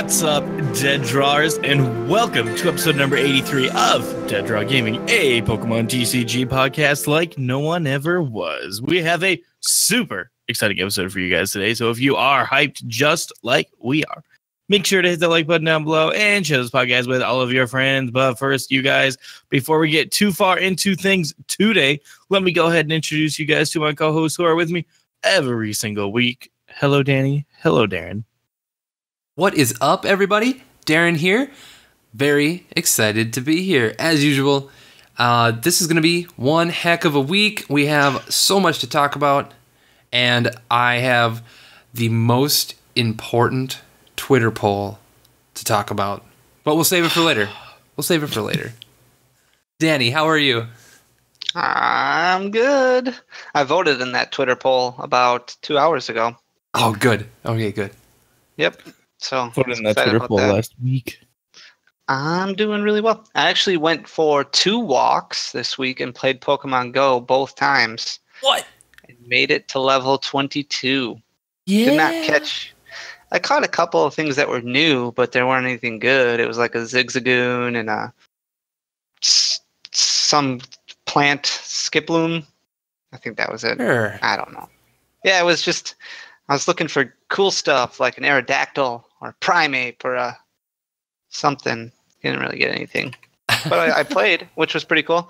What's up, Dead Drawers, and welcome to episode number 83 of Deaddrawgaming, a Pokemon TCG podcast like no one ever was. We have a super exciting episode for you guys today, so if you are hyped just like we are, make sure to hit the like button down below and share this podcast with all of your friends. But first, you guys, before we get too far into things today, let me go ahead and introduce you guys to my co-hosts who are with me every single week. Hello, Danny. Hello, Darren. What is up, everybody? Darren here. Very excited to be here. As usual, this is going to be one heck of a week. We have so much to talk about, and I have the most important Twitter poll to talk about. But we'll save it for later. Danny, how are you? I'm good. I voted in that Twitter poll about 2 hours ago. Oh, good. Okay, good. Yep. So Voted in that Twitter poll last week. I'm doing really well. I actually went for 2 walks this week and played Pokemon Go both times. What? And made it to level 22. Yeah. Did not catch. I caught a couple of things that were new, but there weren't anything good. It was like a Zigzagoon and some plant Skiploom. I think that was it. Sure. I don't know. Yeah, it was just, I was looking for cool stuff like an Aerodactyl or a Primeape or something. Didn't really get anything. But I played, which was pretty cool.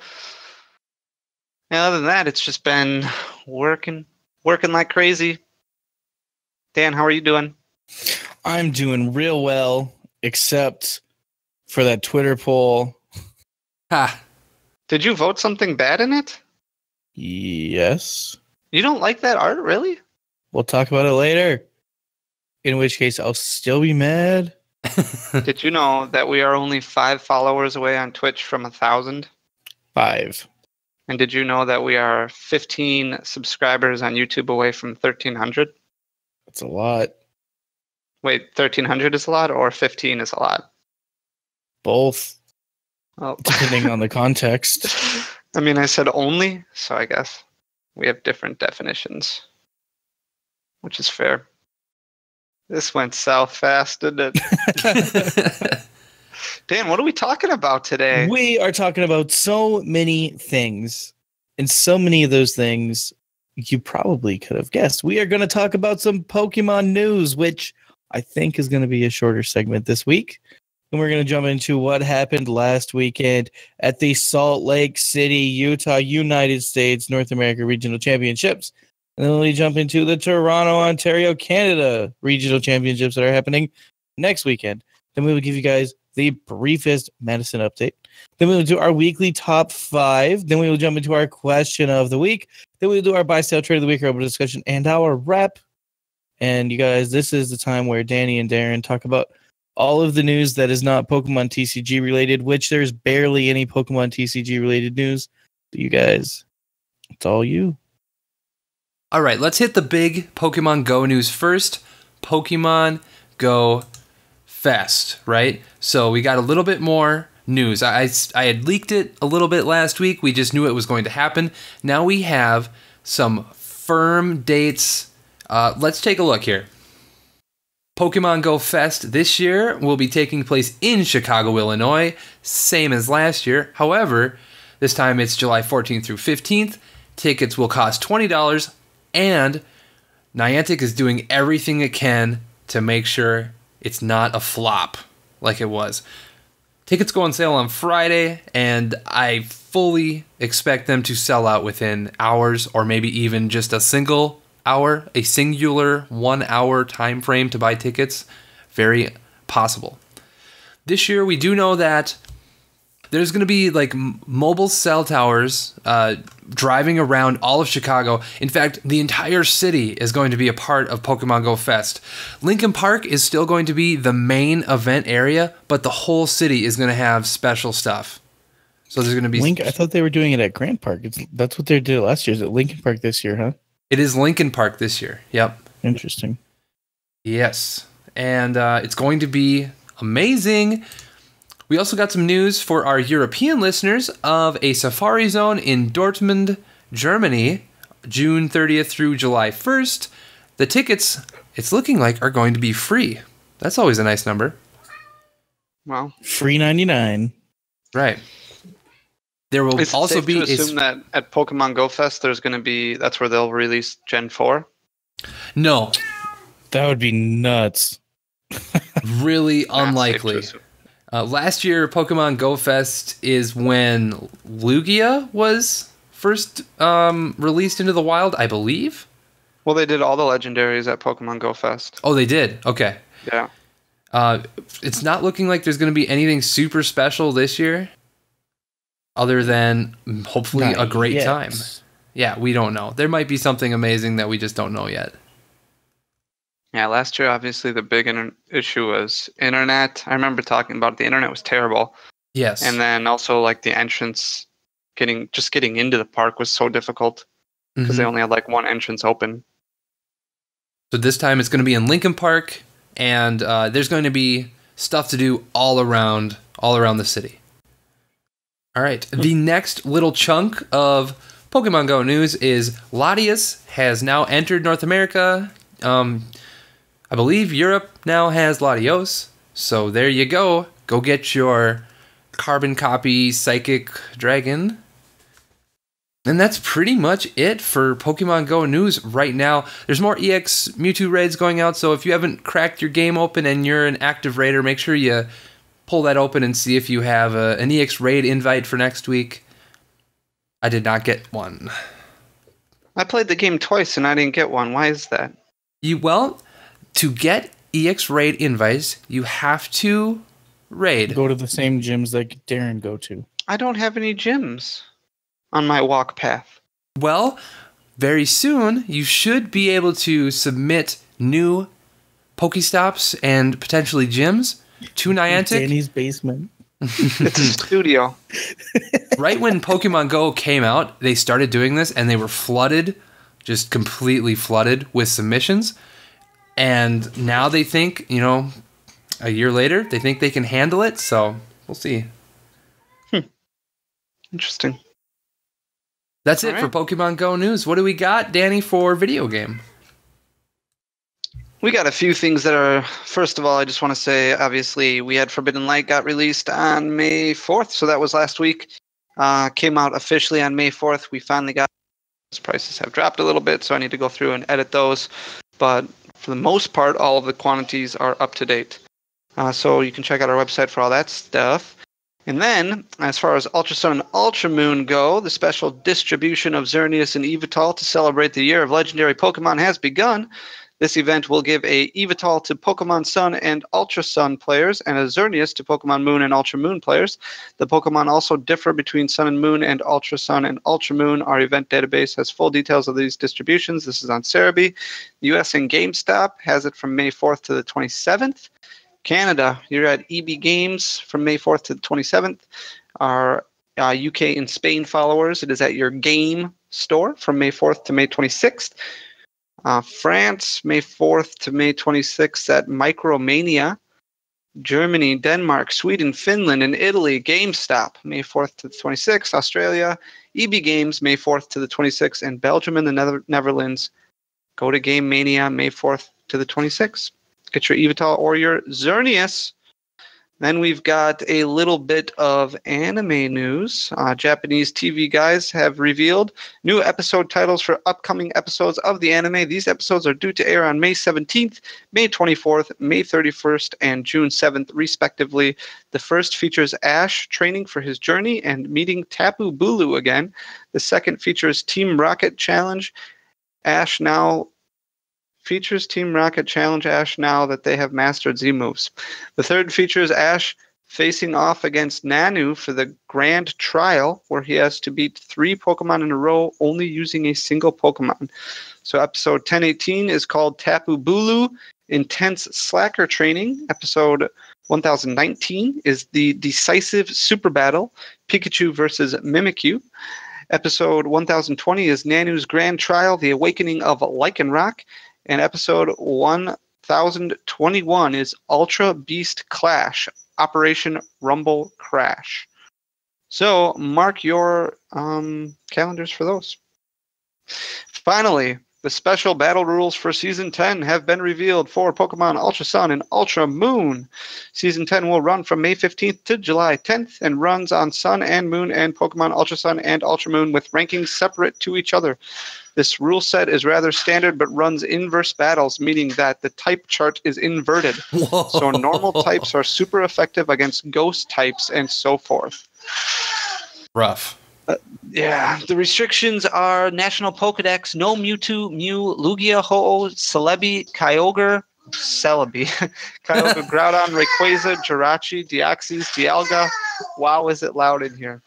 And other than that, it's just been working like crazy. Dan, how are you doing? I'm doing real well, except for that Twitter poll. Ha. Did you vote something bad in it? Yes. You don't like that art, really? We'll talk about it later. In which case, I'll still be mad. Did you know that we are only 5 followers away on Twitch from 1,000? 5. And did you know that we are 15 subscribers on YouTube away from 1,300? That's a lot. Wait, 1,300 is a lot or 15 is a lot? Both, Oh. depending on the context. I mean, I said only, so I guess we have different definitions, which is fair. This went south fast, didn't it? Dan, what are we talking about today? We are talking about so many things, and so many of those things you probably could have guessed. We are going to talk about some Pokemon news, which I think is going to be a shorter segment this week. And we're going to jump into what happened last weekend at the Salt Lake City, Utah, United States, North America Regional Championships. And then we jump into the Toronto, Ontario, Canada Regional Championships that are happening next weekend. Then we will give you guys the briefest Madison update. Then we will do our weekly top 5. Then we will jump into our question of the week. Then we will do our buy, sell, trade of the week, our open discussion, and our wrap. And you guys, this is the time where Danny and Darren talk about all of the news that is not Pokemon TCG related, which there's barely any Pokemon TCG related news. So you guys, it's all you. All right, let's hit the big Pokemon Go news first. Pokemon Go Fest, right? So we got a little bit more news. I had leaked it a little bit last week. We just knew it was going to happen. Now we have some firm dates. Let's take a look here. Pokemon Go Fest this year will be taking place in Chicago, Illinois, same as last year. However, this time it's July 14th through 15th. Tickets will cost $20, and Niantic is doing everything it can to make sure it's not a flop like it was. Tickets go on sale on Friday, and I fully expect them to sell out within hours or maybe even just a single hour, a singular 1 hour time frame to buy tickets. Very possible. This year, we do know that there's going to be like mobile cell towers driving around all of Chicago. In fact, the entire city is going to be a part of Pokemon Go Fest. Lincoln Park is still going to be the main event area, but the whole city is going to have special stuff. So there's going to be... I thought they were doing it at Grant Park. That's what they did last year. Is it Lincoln Park this year, huh? It is Lincoln Park this year. Yep. Interesting. Yes. And it's going to be amazing. We also got some news for our European listeners of a Safari Zone in Dortmund, Germany, June 30th through July 1st. The tickets, it's looking like, are going to be free. That's always a nice number. Well, free 99. Right. There will is it also safe be to assume that at Pokemon Go Fest there's going to be that's where they'll release Gen 4? No, That would be nuts. really Not safe to unlikely. assume. Last year, Pokemon Go Fest is when Lugia was first released into the wild, I believe. Well, they did all the legendaries at Pokemon Go Fest. Oh, they did. Okay. Yeah. It's not looking like there's going to be anything super special this year, other than hopefully Not a great yet. time. Yeah, we don't know. There might be something amazing that we just don't know yet. Yeah, last year, obviously, the big issue was internet. I remember talking about it. The internet was terrible. Yes. And then also, like, the entrance, getting into the park was so difficult because they Mhm. only had, like, one entrance open. So this time it's going to be in Lincoln Park, and there's going to be stuff to do all around the city. All right. The next little chunk of Pokemon Go news is Latias has now entered North America. I believe Europe now has Latios. So there you go. Go get your carbon copy Psychic Dragon. And that's pretty much it for Pokemon Go news right now. There's more EX Mewtwo raids going out, so if you haven't cracked your game open and you're an active raider, make sure you pull that open and see if you have an EX raid invite for next week. I did not get one. I played the game twice and I didn't get one. Why is that? Well, to get EX raid invites, you have to raid. Go to the same gyms that Darren go to. I don't have any gyms on my walk path. Well, very soon you should be able to submit new Pokestops and potentially gyms to Niantic. Danny's basement. It's a studio. Right when Pokemon Go came out, they started doing this and they were flooded, just completely flooded with submissions. And now they think, a year later, they think they can handle it. So we'll see. Interesting. That's it All for right. Pokemon Go news. What do we got, Danny, for video game? We got a few things that are, first of all, I just want to say, obviously, we had Forbidden Light got released on May 4th, so that was last week. Came out officially on May 4th. We finally got, those prices have dropped a little bit, so I need to go through and edit those. But for the most part, all of the quantities are up to date. So you can check out our website for all that stuff. And then, as far as Ultra Sun and Ultra Moon go, the special distribution of Xerneas and Evital to celebrate the year of legendary Pokemon has begun. This event will give a Evital to Pokemon Sun and Ultra Sun players and a Xerneas to Pokemon Moon and Ultra Moon players. The Pokemon also differ between Sun and Moon and Ultra Sun and Ultra Moon. Our event database has full details of these distributions. This is on Cerebi. The US and GameStop has it from May 4th to the 27th. Canada, you're at EB Games from May 4th to the 27th. Our UK and Spain followers, it is at your game store from May 4th to May 26th. France, May 4th to May 26th at Micromania. Germany, Denmark, Sweden, Finland, and Italy, GameStop, May 4th to the 26th. Australia, EB Games, May 4th to the 26th. And Belgium and the Netherlands, go to Game Mania, May 4th to the 26th. Get your Evital or your Xerneas. Then we've got a little bit of anime news. Japanese TV guys have revealed new episode titles for upcoming episodes of the anime. These episodes are due to air on May 17th, May 24th, May 31st, and June 7th, respectively. The first features Ash training for his journey and meeting Tapu Bulu again. The second features Team Rocket Challenge. Ash now that they have mastered Z moves. The third features Ash facing off against Nanu for the Grand Trial, where he has to beat 3 Pokemon in a row only using a single Pokemon. So episode 1018 is called Tapu Bulu Intense Slacker Training. Episode 1019 is the Decisive Super Battle, Pikachu versus Mimikyu. Episode 1020 is Nanu's Grand Trial, The Awakening of Lycanroc. And episode 1021 is Ultra Beast Clash, Operation Rumble Crash. So mark your calendars for those. Finally, The special battle rules for Season 10 have been revealed for Pokemon Ultra Sun and Ultra Moon. Season 10 will run from May 15th to July 10th and runs on Sun and Moon and Pokemon Ultra Sun and Ultra Moon with rankings separate to each other. This rule set is rather standard but runs inverse battles, meaning that the type chart is inverted. Whoa. So normal types are super effective against ghost types and so forth. Rough. Yeah, the restrictions are National Pokedex, no Mewtwo, Mew, Lugia, Ho-Oh, Celebi, Kyogre, Kyogre, Groudon, Rayquaza, Jirachi, Deoxys, Dialga. Wow, is it loud in here?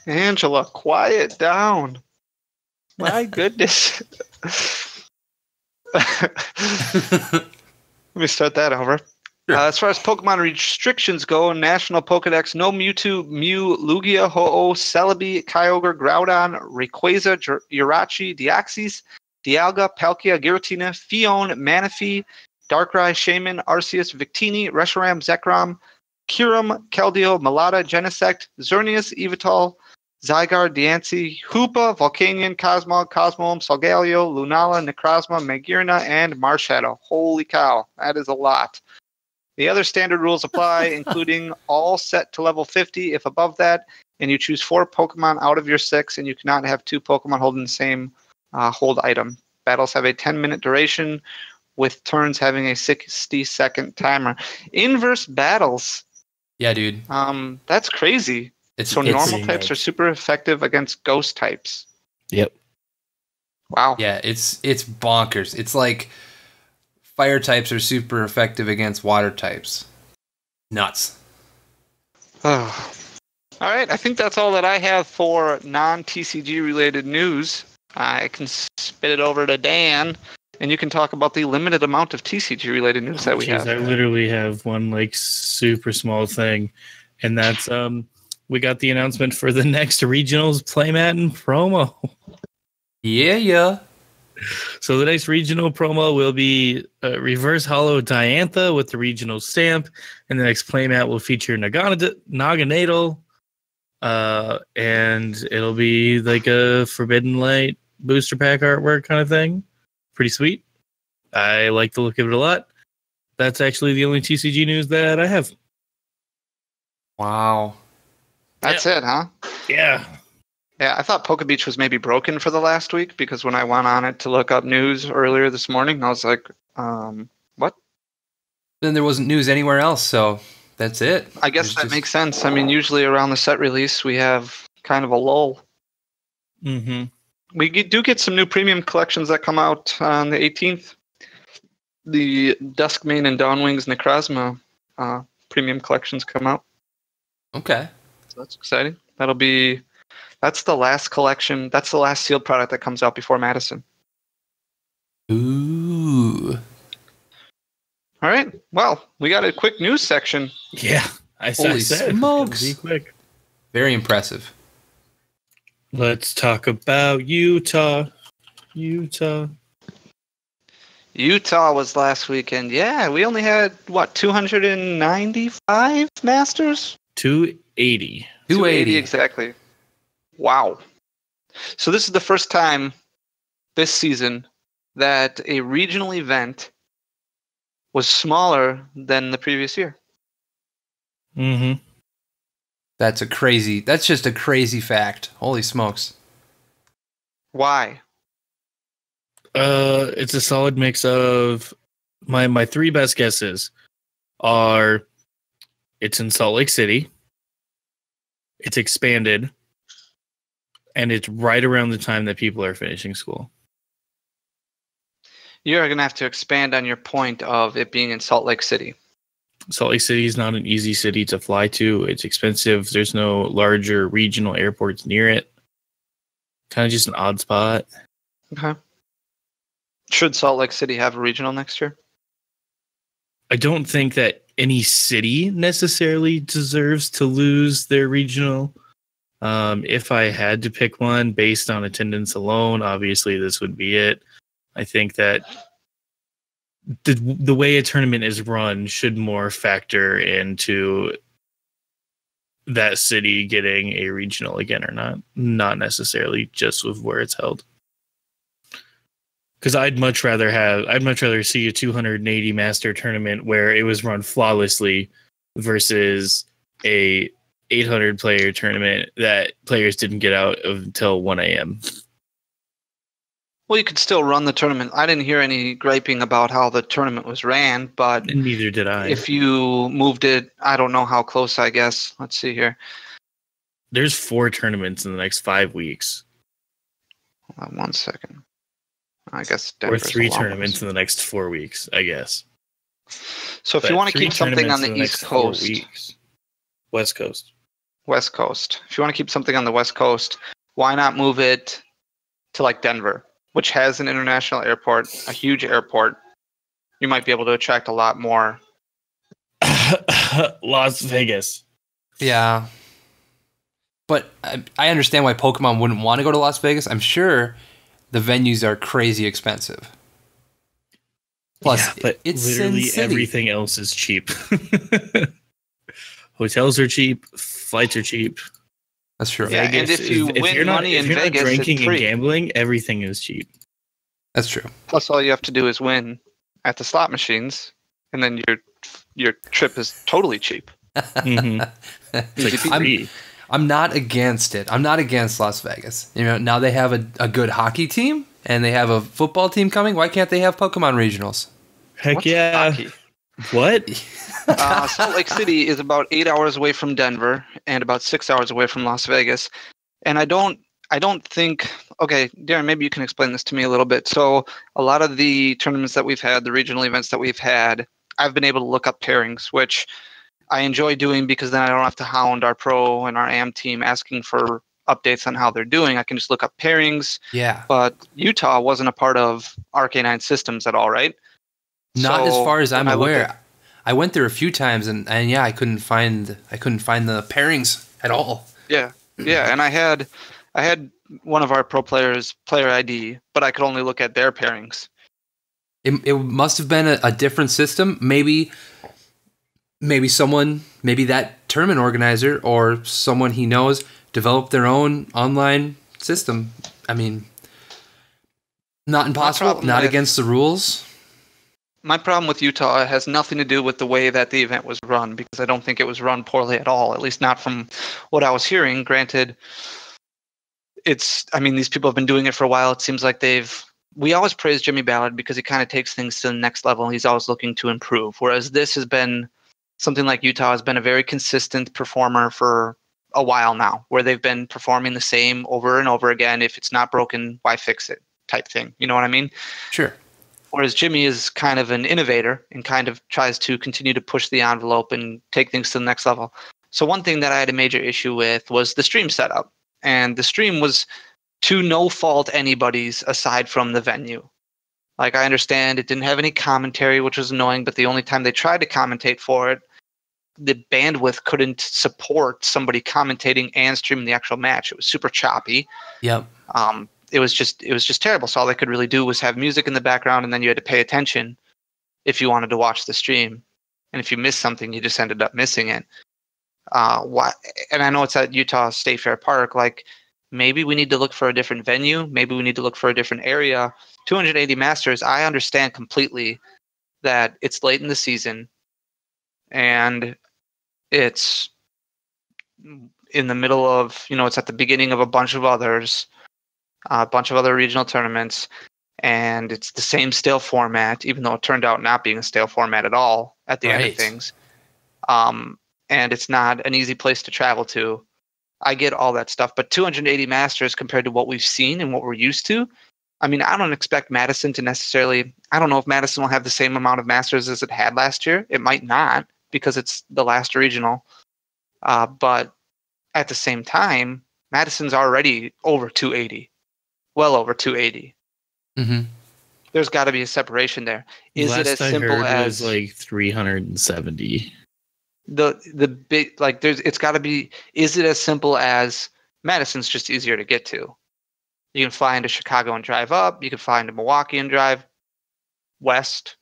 Angela, quiet down. My goodness. Let me start that over. Sure. As far as Pokemon restrictions go, National Pokedex, no Mewtwo, Mew, Lugia, Ho-Oh, Celebi, Kyogre, Groudon, Rayquaza, Jirachi, Deoxys, Dialga, Palkia, Giratina, Fion, Manaphy, Darkrai, Shaman, Arceus, Victini, Reshiram, Zekrom, Kyurem, Keldeo, Melata, Genesect, Xerneas, Evital, Zygarde, Diancie, Hoopa, Volcanion, Cosmog, Cosmoem, Solgaleo, Lunala, Necrozma, Magearna, and Marshadow. Holy cow, that is a lot. The other standard rules apply, including all set to level 50 if above that, and you choose 4 Pokemon out of your 6, and you cannot have 2 Pokemon holding the same hold item. Battles have a 10-minute duration, with turns having a 60-second timer. Inverse battles. Yeah, dude. That's crazy. So normal types are super effective against ghost types. Yep. Wow. Yeah, it's bonkers. It's like fire types are super effective against water types. Nuts. Oh. All right, I think that's all that I have for non-TCG related news. I can spit it over to Dan, and you can talk about the limited amount of TCG related news that we have. I literally have one like super small thing, and that's we got the announcement for the next regionals playmat and promo. Yeah. So the next regional promo will be Reverse Hollow Diantha with the regional stamp, and the next playmat will feature Naganadel, and it'll be like a Forbidden Light booster pack artwork kind of thing. Pretty sweet. I like the look of it a lot. That's actually the only TCG news that I have. Wow. That's it, huh? Yeah. Yeah, I thought Poke Beach was maybe broken for the last week because when I went on it to look up news earlier this morning, I was like, what? Then there wasn't news anywhere else, so that's it. I guess that makes sense. I mean, usually around the set release, we have kind of a lull. Mm-hmm. We do get some new premium collections that come out on the 18th. The Duskmane and Dawnwings Necrozma premium collections come out. Okay. So that's exciting. That's the last collection. That's the last sealed product that comes out before Madison. Ooh. All right. Well, we got a quick news section. Yeah. Holy smokes. Be quick. Very impressive. Let's talk about Utah. Utah was last weekend. Yeah, we only had, 295 Masters? 280. 280 exactly. Wow. So this is the first time this season that a regional event was smaller than the previous year. Mm-hmm. That's just a crazy fact. Holy smokes. Why? It's a solid mix of my 3 best guesses are it's in Salt Lake City, it's expanded, and it's right around the time that people are finishing school. You're going to have to expand on your point of it being in Salt Lake City. Salt Lake City is not an easy city to fly to. It's expensive. There's no larger regional airports near it. Kind of just an odd spot. Okay. Should Salt Lake City have a regional next year? I don't think that any city necessarily deserves to lose their regional. If I had to pick one based on attendance alone, obviously this would be it. I think that the way a tournament is run should more factor into that city getting a regional again or not. Not necessarily just with where it's held. Because I'd much rather see a 280 master tournament where it was run flawlessly versus a 800 player tournament that players didn't get out of until 1 a.m. Well, you could still run the tournament. I didn't hear any griping about how the tournament was ran, but And neither did I. if you moved it, I don't know how close, I guess. Let's see here. There's 4 tournaments in the next 5 weeks. Hold on 1 second. I guess Or Denver's 3 a lot tournaments worse. in the next 4 weeks, I guess. So if you But want to 3 keep something on tournaments in the next East 4 Coast, weeks. West Coast. West Coast. If you want to keep something on the West Coast, why not move it to like Denver, which has an international airport, a huge airport. You might be able to attract a lot more. Las Vegas. Yeah. But I understand why Pokemon wouldn't want to go to Las Vegas. I'm sure the venues are crazy expensive. Plus, Yeah, but it's literally Sin City. everything else is cheap. Hotels are cheap. Flights are cheap. That's true. Yeah, and if you win money in Vegas, not drinking it's and free. gambling, everything is cheap. That's true. Plus, all you have to do is win at the slot machines, and then your trip is totally cheap. Mm-hmm. It's like Easy free. I'm not against it. I'm not against Las Vegas. You know, now they have a good hockey team and they have a football team coming. Why can't they have Pokemon regionals? Heck What's yeah. hockey? What? Salt Lake City is about 8 hours away from Denver and about 6 hours away from Las Vegas. And I don't think, okay, Darren, maybe you can explain this to me a little bit. So a lot of the tournaments that we've had, the regional events that we've had, I've been able to look up pairings, which I enjoy doing because then I don't have to hound our pro and our AM team asking for updates on how they're doing. I can just look up pairings. Yeah. But Utah wasn't a part of RK9 systems at all, right? Not as So far as I'm when I looked aware. at- I went there a few times and yeah, I couldn't find the pairings at all. Yeah, and I had one of our pro players player ID, but I could only look at their pairings. It must have been a different system. Maybe that tournament organizer or someone he knows developed their own online system. I mean, not impossible, not against the rules. My problem with Utah has nothing to do with the way that the event was run, because I don't think it was run poorly at all, at least not from what I was hearing. Granted, these people have been doing it for a while. It seems like we always praise Jimmy Ballard because he kind of takes things to the next level. He's always looking to improve, whereas this has been something like Utah has been a very consistent performer for a while now, where they've been performing the same over and over again. If it's not broken, why fix it type thing. You know what I mean? Sure. Whereas Jimmy is kind of an innovator and kind of tries to continue to push the envelope and take things to the next level. So one thing that I had a major issue with was the stream setup. And the stream was to no fault anybody's aside from the venue. Like, I understand it didn't have any commentary, which was annoying, but the only time they tried to commentate for it, the bandwidth couldn't support somebody commentating and streaming the actual match. It was super choppy. Yep. It was just terrible. So all they could really do was have music in the background, and then you had to pay attention if you wanted to watch the stream. And if you missed something, you just ended up missing it. And I know it's at Utah State Fair Park. Like, maybe we need to look for a different venue. Maybe we need to look for a different area. 280 Masters, I understand completely that it's late in the season and it's in the middle of, it's at the beginning of a bunch of other regional tournaments, and it's the same stale format, even though it turned out not being a stale format at all at the end of things. And it's not an easy place to travel to. I get all that stuff, but 280 Masters compared to what we've seen and what we're used to, I mean, I don't expect Madison to necessarily, I don't know if Madison will have the same amount of Masters as it had last year. It might not, because it's the last regional. But at the same time, Madison's already over 280. Well over 280. Mm-hmm. There's got to be a separation there. Is it as simple as was like 370? The big, like, it's got to be. Is it as simple as Madison's just easier to get to? You can fly into Chicago and drive up. You can fly into Milwaukee and drive west.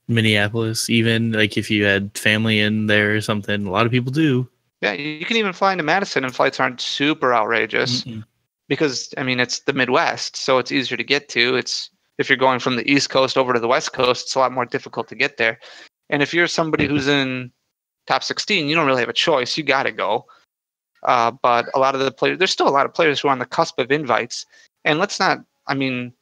Minneapolis, even like if you had family in there or something, a lot of people do. Yeah, you can even fly into Madison, and flights aren't super outrageous because, I mean, it's the Midwest, so it's easier to get to. It's if you're going from the East Coast over to the West Coast, it's a lot more difficult to get there. And if you're somebody who's in top 16, you don't really have a choice. You got to go. But a lot of the players, there's still a lot of players who are on the cusp of invites. And let's not, I mean,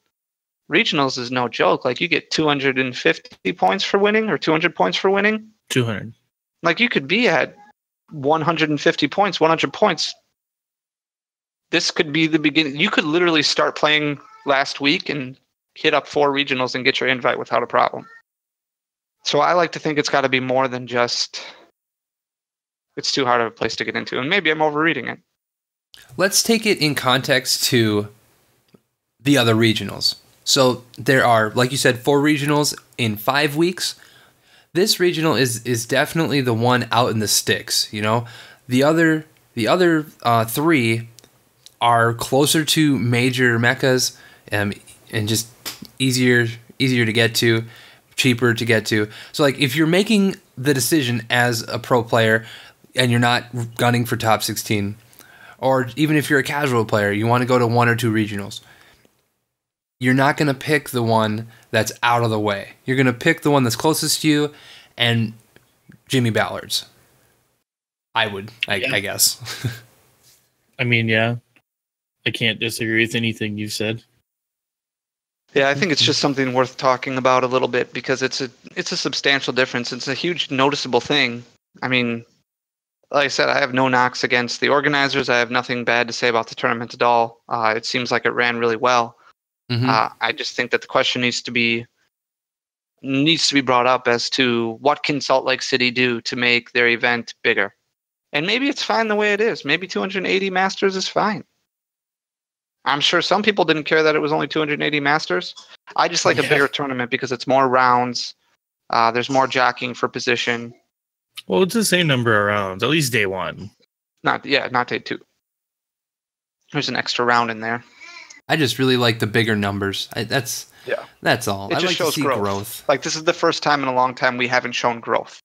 regionals is no joke. Like, you get 250 points for winning or 200 points for winning. 200. Like, you could be at 150 points, 100 points. This could be the beginning. You could literally start playing last week and hit up 4 regionals and get your invite without a problem. So I like to think it's got to be more than just it's too hard of a place to get into. And maybe I'm overreading it. Let's take it in context to the other regionals. So there are, like you said, 4 regionals in 5 weeks. This regional is definitely the one out in the sticks. You know, the other 3 are closer to major meccas, and just easier to get to, cheaper to get to. So like if you're making the decision as a pro player and you're not gunning for top 16, or even if you're a casual player, you want to go to 1 or 2 regionals, you're not going to pick the one that's out of the way. You're going to pick the one that's closest to you and Jimmy Ballard's. I guess. I mean, yeah. I can't disagree with anything you've said. Yeah, I think it's just something worth talking about a little bit because it's a substantial difference. It's a huge noticeable thing. I mean, like I said, I have no knocks against the organizers. I have nothing bad to say about the tournament at all. It seems like it ran really well. I just think that the question needs to be brought up as to what can Salt Lake City do to make their event bigger. And maybe it's fine the way it is. Maybe 280 Masters is fine. I'm sure some people didn't care that it was only 280 Masters. I just like a bigger tournament because it's more rounds. There's more jockeying for position. Well, it's the same number of rounds, at least day 1. Not day 2. There's an extra round in there. I just really like the bigger numbers. That's all. It just shows growth. Like, this is the first time in a long time we haven't shown growth.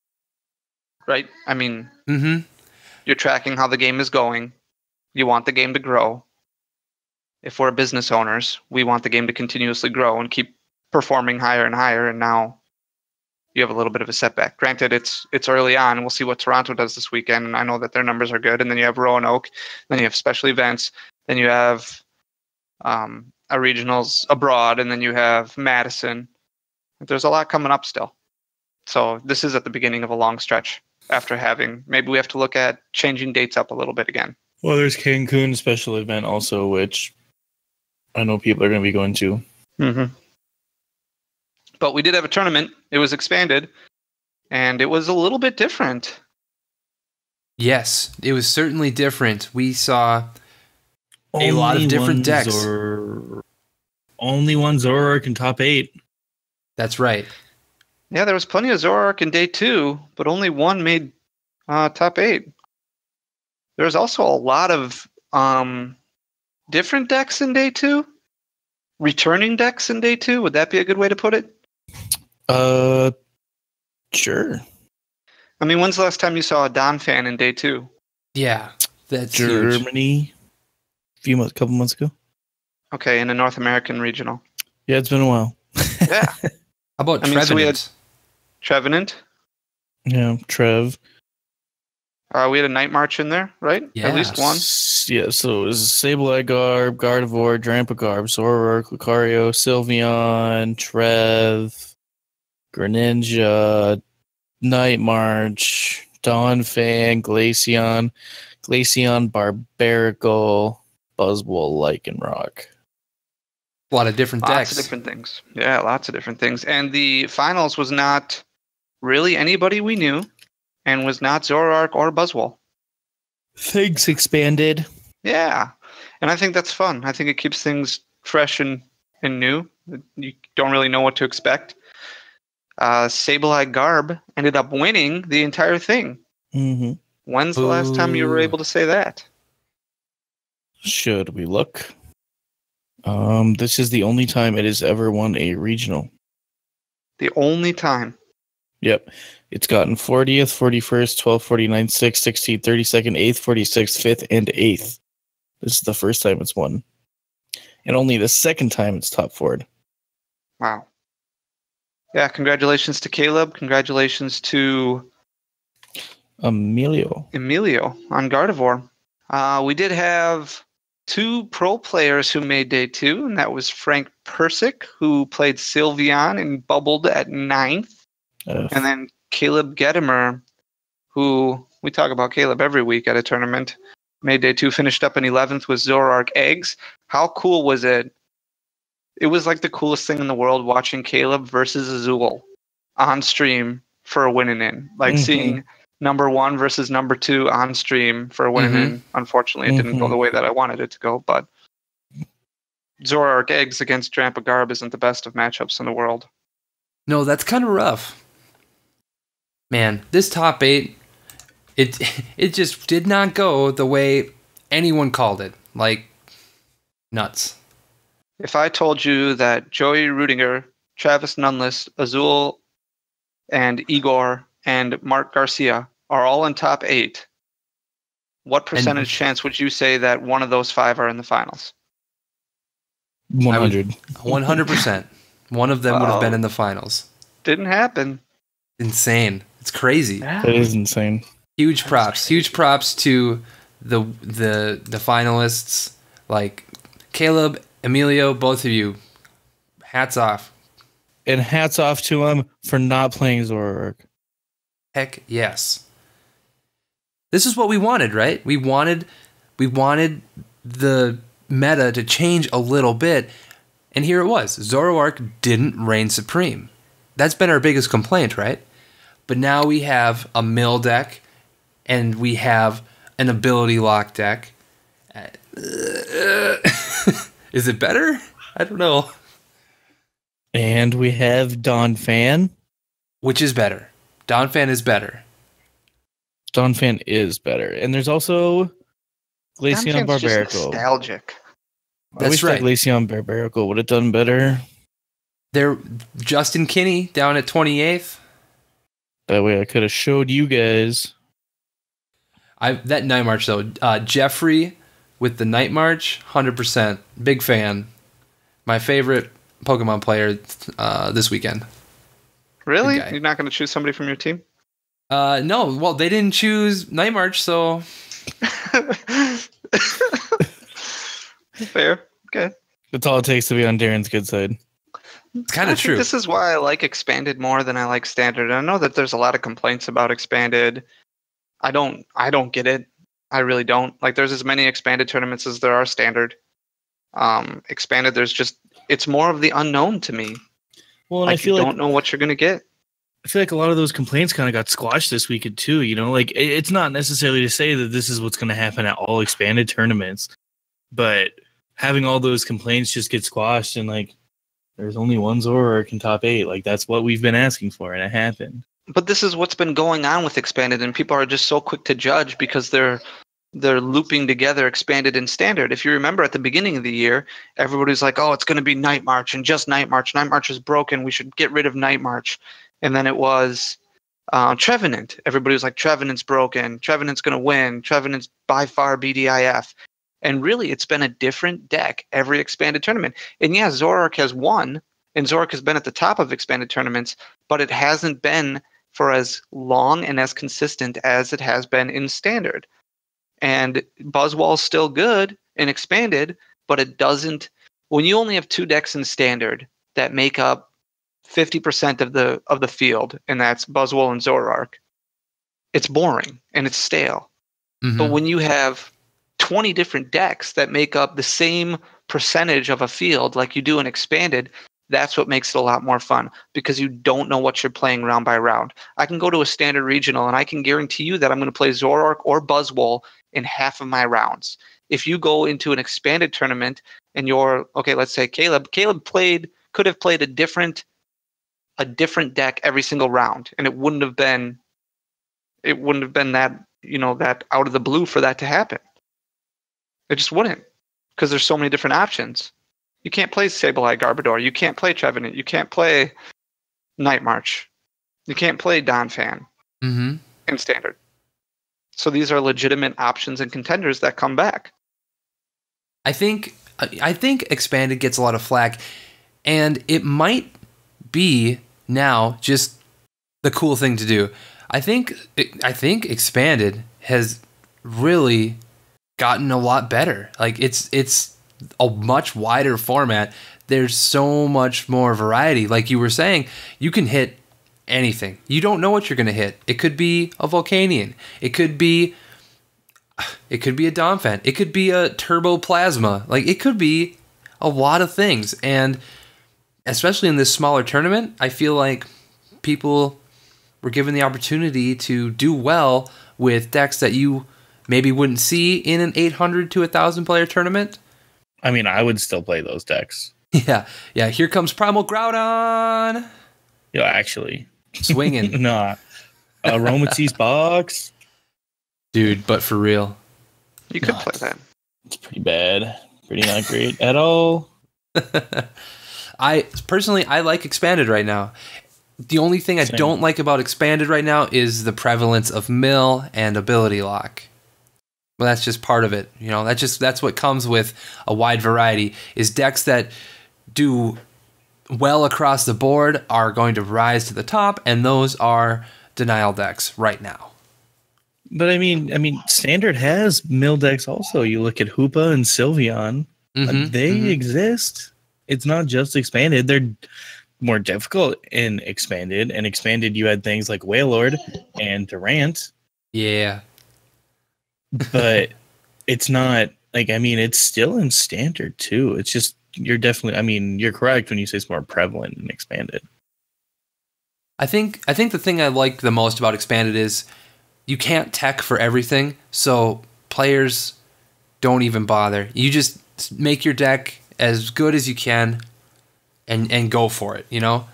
Right? I mean, you're tracking how the game is going. You want the game to grow. If we're business owners, we want the game to continuously grow and keep performing higher and higher. And now you have a little bit of a setback. Granted, it's early on. We'll see what Toronto does this weekend. And I know that their numbers are good. And then you have Roanoke. Then you have special events. Then you have a regionals abroad. And then you have Madison. There's a lot coming up still. So this is at the beginning of a long stretch after maybe we have to look at changing dates up a little bit again. Well, there's Cancun special event also, which I know people are going to be going to. But we did have a tournament. It was expanded, and it was a little bit different. Yes, it was certainly different. We saw a lot of different decks. Only one Zoroark in top 8. That's right. Yeah, there was plenty of Zoroark in day 2, but only one made top 8. There was also a lot of different decks in day 2. Returning decks in day 2. Would that be a good way to put it? Sure. I mean, when's the last time you saw a Don fan in day 2? Yeah, that's Germany. Huge. Couple months ago. Okay, in a North American regional. Yeah, it's been a while. Yeah. How about Trevenant? So we had Trevenant. Yeah, Trev. We had a Night March in there, right? Yeah. At least one. Yeah, so it was Sableye Garb, Gardevoir, Drampa Garb, Zoroark, Lucario, Sylveon, Trev, Greninja, Night March, Donphan, Glaceon, Barbarical, Buzzwole, Lycanroc. A lot of different decks. Lots of different things. Yeah, lots of different things. And the finals was not really anybody we knew, and was not Zoroark or Buzzwole. Things expanded. Yeah, and I think that's fun. I think it keeps things fresh and new. You don't really know what to expect. Sableye Garb ended up winning the entire thing. When's the last time you were able to say that? Should we look? This is the only time it has ever won a regional. The only time. Yep. It's gotten 40th, 41st, 12th, 49th, 6th, 16th, 32nd, 8th, 46th, 5th, and 8th. This is the first time it's won. And only the second time it's top 4'd. Wow. Yeah, congratulations to Kaleb. Congratulations to Emilio on Gardevoir. We did have 2 pro players who made day 2, and that was Frank Persick, who played Sylveon and bubbled at 9th. And then Caleb Gedimer, who we talk about Caleb every week at a tournament, made day 2, finished up in 11th with Zoroark Eggs. How cool was it? It was like the coolest thing in the world watching Caleb versus Azul on stream for a win and in. Like seeing number 1 versus number 2 on stream for a win and in. Unfortunately, it didn't go the way that I wanted it to go, but Zoroark Eggs against Drampa Garb isn't the best of matchups in the world. No, that's kind of rough. Man, this top 8, it just did not go the way anyone called it. Like, nuts. If I told you that Joey Rudinger, Travis Nunless, Azul, and Igor, and Mark Garcia are all in top 8, what percentage chance would you say that one of those 5 are in the finals? 100. 100%. One of them would have been in the finals. Didn't happen. Insane. It's crazy. That is insane. Huge props. Huge props to the finalists, like Caleb, Emilio, both of you. Hats off. And hats off to him for not playing Zoroark. Heck yes. This is what we wanted, right? We wanted the meta to change a little bit, and here it was. Zoroark didn't reign supreme. That's been our biggest complaint, right? But now we have a mill deck, and we have an ability lock deck. Is it better? I don't know. And we have Donphan. Which is better? Donphan is better. Donphan is better. And there's also Glaceon Donphan's just Barbarical. nostalgic. I wish that Glaceon Barbarical would have done better. There, Justin Kinney down at 28th. That way I could have showed you guys. That Night March, though. Jeffrey with the Night March, 100%. Big fan. My favorite Pokemon player this weekend. Really? You're not going to choose somebody from your team? No. Well, they didn't choose Night March, so... Fair. Okay. That's all it takes to be on Darren's good side. It's kind of true. This is why I like Expanded more than I like Standard. I know that there's a lot of complaints about Expanded. I don't get it. I really don't. Like, there's as many Expanded tournaments as there are Standard. Expanded, it's more of the unknown to me. Well, and like, I feel you don't know what you're going to get. I feel like a lot of those complaints kind of got squashed this weekend too. You know, like it's not necessarily to say that this is what's going to happen at all Expanded tournaments, but having all those complaints just get squashed and like there's only one Zoroark in top 8. Like that's what we've been asking for, and it happened. But this is what's been going on with Expanded, and people are just so quick to judge because they're looping together Expanded and Standard. If you remember at the beginning of the year, everybody's like, "Oh, it's going to be Night March and just Night March. Night March is broken. We should get rid of Night March." And then it was Trevenant. Everybody was like, "Trevenant's broken. Trevenant's going to win. Trevenant's by far BDIF." And really, it's been a different deck every Expanded tournament. And yeah, Zoroark has won, and Zoroark has been at the top of Expanded tournaments, but it hasn't been for as long and as consistent as it has been in Standard. And Buzzwall's still good in Expanded, but it doesn't. When you only have 2 decks in Standard that make up 50% of the field, and that's Buzzwole and Zoroark, it's boring and it's stale. Mm-hmm. But when you have 20 different decks that make up the same percentage of a field like you do in Expanded, that's what makes it a lot more fun because you don't know what you're playing round by round. I can go to a Standard Regional and I can guarantee you that I'm going to play Zoroark or Buzzwole in half of my rounds. If you go into an Expanded tournament and let's say Caleb could have played a different deck every single round, and it wouldn't have been that, that out of the blue for that to happen. It just wouldn't, because there's so many different options. You can't play Sableye Garbodor. You can't play Trevenant. You can't play Night March. You can't play Donphan in Standard. So these are legitimate options and contenders that come back. I think Expanded gets a lot of flack, and it might be now just the cool thing to do. I think Expanded has really gotten a lot better. Like it's a much wider format. There's so much more variety. Like you were saying, you can hit anything. You don't know what you're going to hit. It could be a Volcanion. It could be a Donphan. It could be a Turbo Plasma. Like it could be a lot of things. And especially in this smaller tournament, I feel like people were given the opportunity to do well with decks that you maybe wouldn't see in an 800 to 1,000 player tournament. I mean, I would still play those decks. Yeah. Here comes Primal Groudon. Yeah, actually. Swinging. Nah. Aromatisse box. Dude, but for real. You could play that. It's pretty bad. Pretty not great at all. I like Expanded right now. The only thing I don't like about Expanded right now is the prevalence of mill and ability lock. Well, that's just part of it. You know, that's what comes with a wide variety. Is decks that do well across the board are going to rise to the top, and those are denial decks right now. But I mean, Standard has mill decks also. You look at Hoopa and Sylveon. They exist. It's not just Expanded. They're more difficult in Expanded. And Expanded, you had things like Wailord and Durant. Yeah. But it's not, like, I mean, it's still in Standard, too. It's just, you're correct when you say it's more prevalent in Expanded. I think the thing I like the most about Expanded is you can't tech for everything, so players don't even bother. You just make your deck as good as you can and go for it, you know?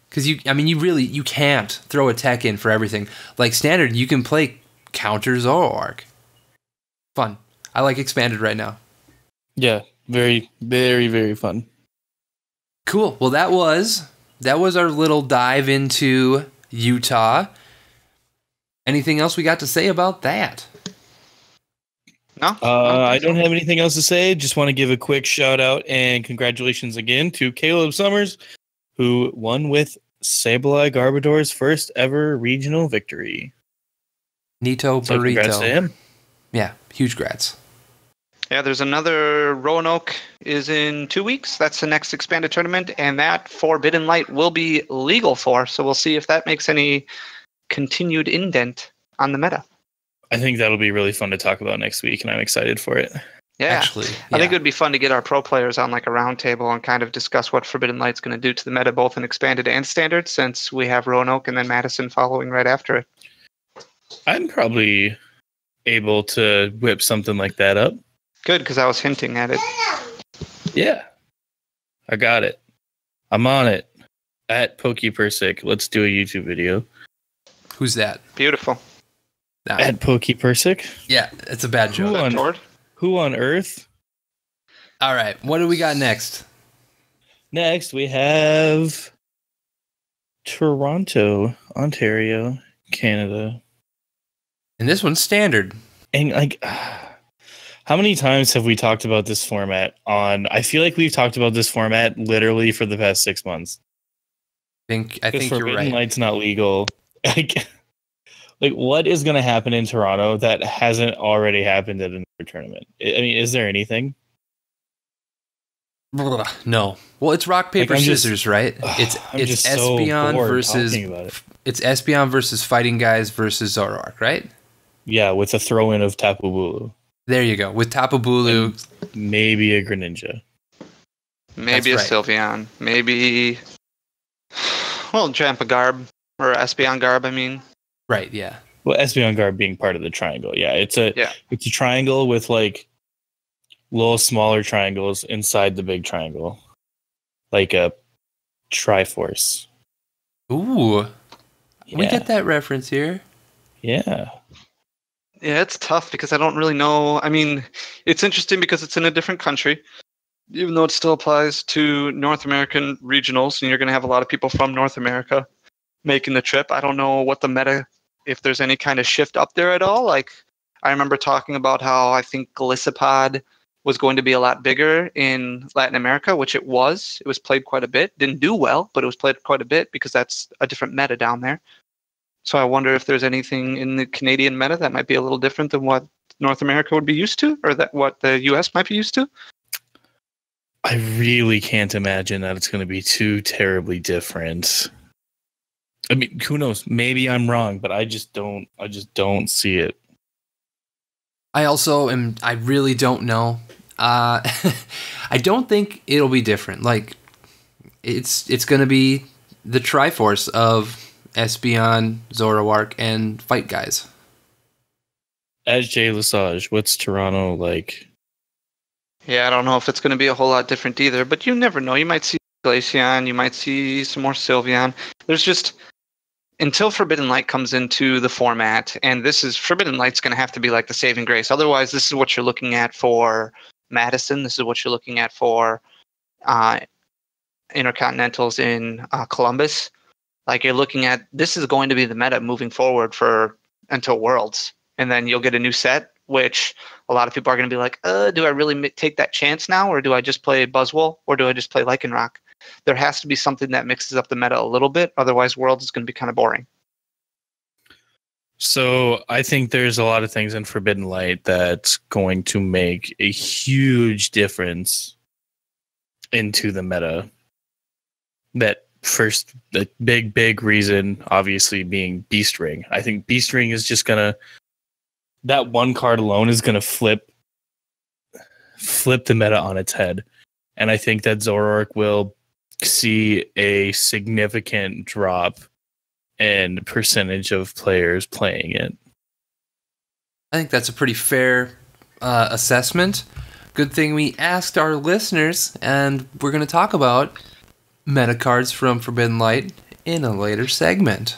Because you can't throw a tech in for everything. Like Standard, you can play counter Zoroark. Fun. I like Expanded right now. Yeah, very, very, very fun. Cool. Well, that was our little dive into Utah. Anything else we got to say about that? No? I don't have anything else to say. Just want to give a quick shout out and congratulations again to Kaleb Sommers, who won with Sableye Garbodor's first ever regional victory. Nito So Burrito. congrats to him. Yeah, huge grats. Yeah, there's another Roanoke is in 2 weeks. That's the next expanded tournament, and that Forbidden Light will be legal for. So we'll see if that makes any continued indent on the meta. I think that'll be really fun to talk about next week, and I'm excited for it. Yeah, actually, I think it would be fun to get our pro players on like a round table and kind of discuss what Forbidden Light's going to do to the meta, both in expanded and standard, since we have Roanoke and then Madison following right after it. I'm probably able to whip something like that up. Good, because I was hinting at it. Yeah, I got it. I'm on it. At PokePersic. Let's do a YouTube video. Who's that? Beautiful. Nah. At PokePersic. Yeah, it's a bad joke. Who on earth? All right, what do we got next? Next, we have Toronto, Ontario, Canada. And this one's standard. And like, how many times have we talked about this format on? I feel like we've talked about this format literally for the past 6 months. I think you're Forbidden right. Light's not legal. Like, what is going to happen in Toronto that hasn't already happened at another tournament? I mean, is there anything? No. Well, it's rock paper scissors, right? It's Espeon versus Fighting Guys versus Zoroark, right? Yeah, with a throw in of Tapu Bulu. There you go. With Tapu Bulu, maybe a Greninja. Maybe a Sylveon. Maybe Jampa Garb or Espeon Garb, I mean. Right, yeah. Well, Espeon Garb being part of the triangle. Yeah, it's a triangle with like little smaller triangles inside the big triangle. Like a Triforce. Ooh. Yeah. We get that reference here. Yeah. Yeah, it's tough because I don't really know. I mean, it's interesting because it's in a different country, even though it still applies to North American regionals, and you're going to have a lot of people from North America making the trip. I don't know what the meta, if there's any kind of shift up there at all. Like, I remember talking about how I think Golisopod was going to be a lot bigger in Latin America, which it was. It was played quite a bit. Didn't do well, but it was played quite a bit because that's a different meta down there. So I wonder if there's anything in the Canadian meta that might be a little different than what North America would be used to, or that what the US might be used to. I really can't imagine that it's going to be too terribly different. I mean, who knows? Maybe I'm wrong, but I just don't see it. I really don't know. I don't think it'll be different. Like, it's going to be the Triforce of Espeon, Zoroark, and Fight Guys. As Jay Lesage, what's Toronto like? Yeah, I don't know if it's going to be a whole lot different either, but you never know. You might see Glaceon, you might see some more Sylveon. There's just, until Forbidden Light comes into the format, and Forbidden Light's going to have to be like the saving grace. Otherwise, this is what you're looking at for Madison. This is what you're looking at for Intercontinentals in Columbus. Like, you're looking at, this is going to be the meta moving forward until Worlds. And then you'll get a new set, which a lot of people are going to be like, do I really take that chance now? Or do I just play Buzzwole? Or do I just play Lycanroc? There has to be something that mixes up the meta a little bit. Otherwise, Worlds is going to be kind of boring. So I think there's a lot of things in Forbidden Light that's going to make a huge difference into the meta. That first, the big reason, obviously, being Beast Ring. I think Beast Ring is just gonna, that one card alone is gonna flip the meta on its head, and I think that Zoroark will see a significant drop in percentage of players playing it. I think that's a pretty fair assessment. Good thing we asked our listeners, and we're going to talk about meta cards from Forbidden Light in a later segment.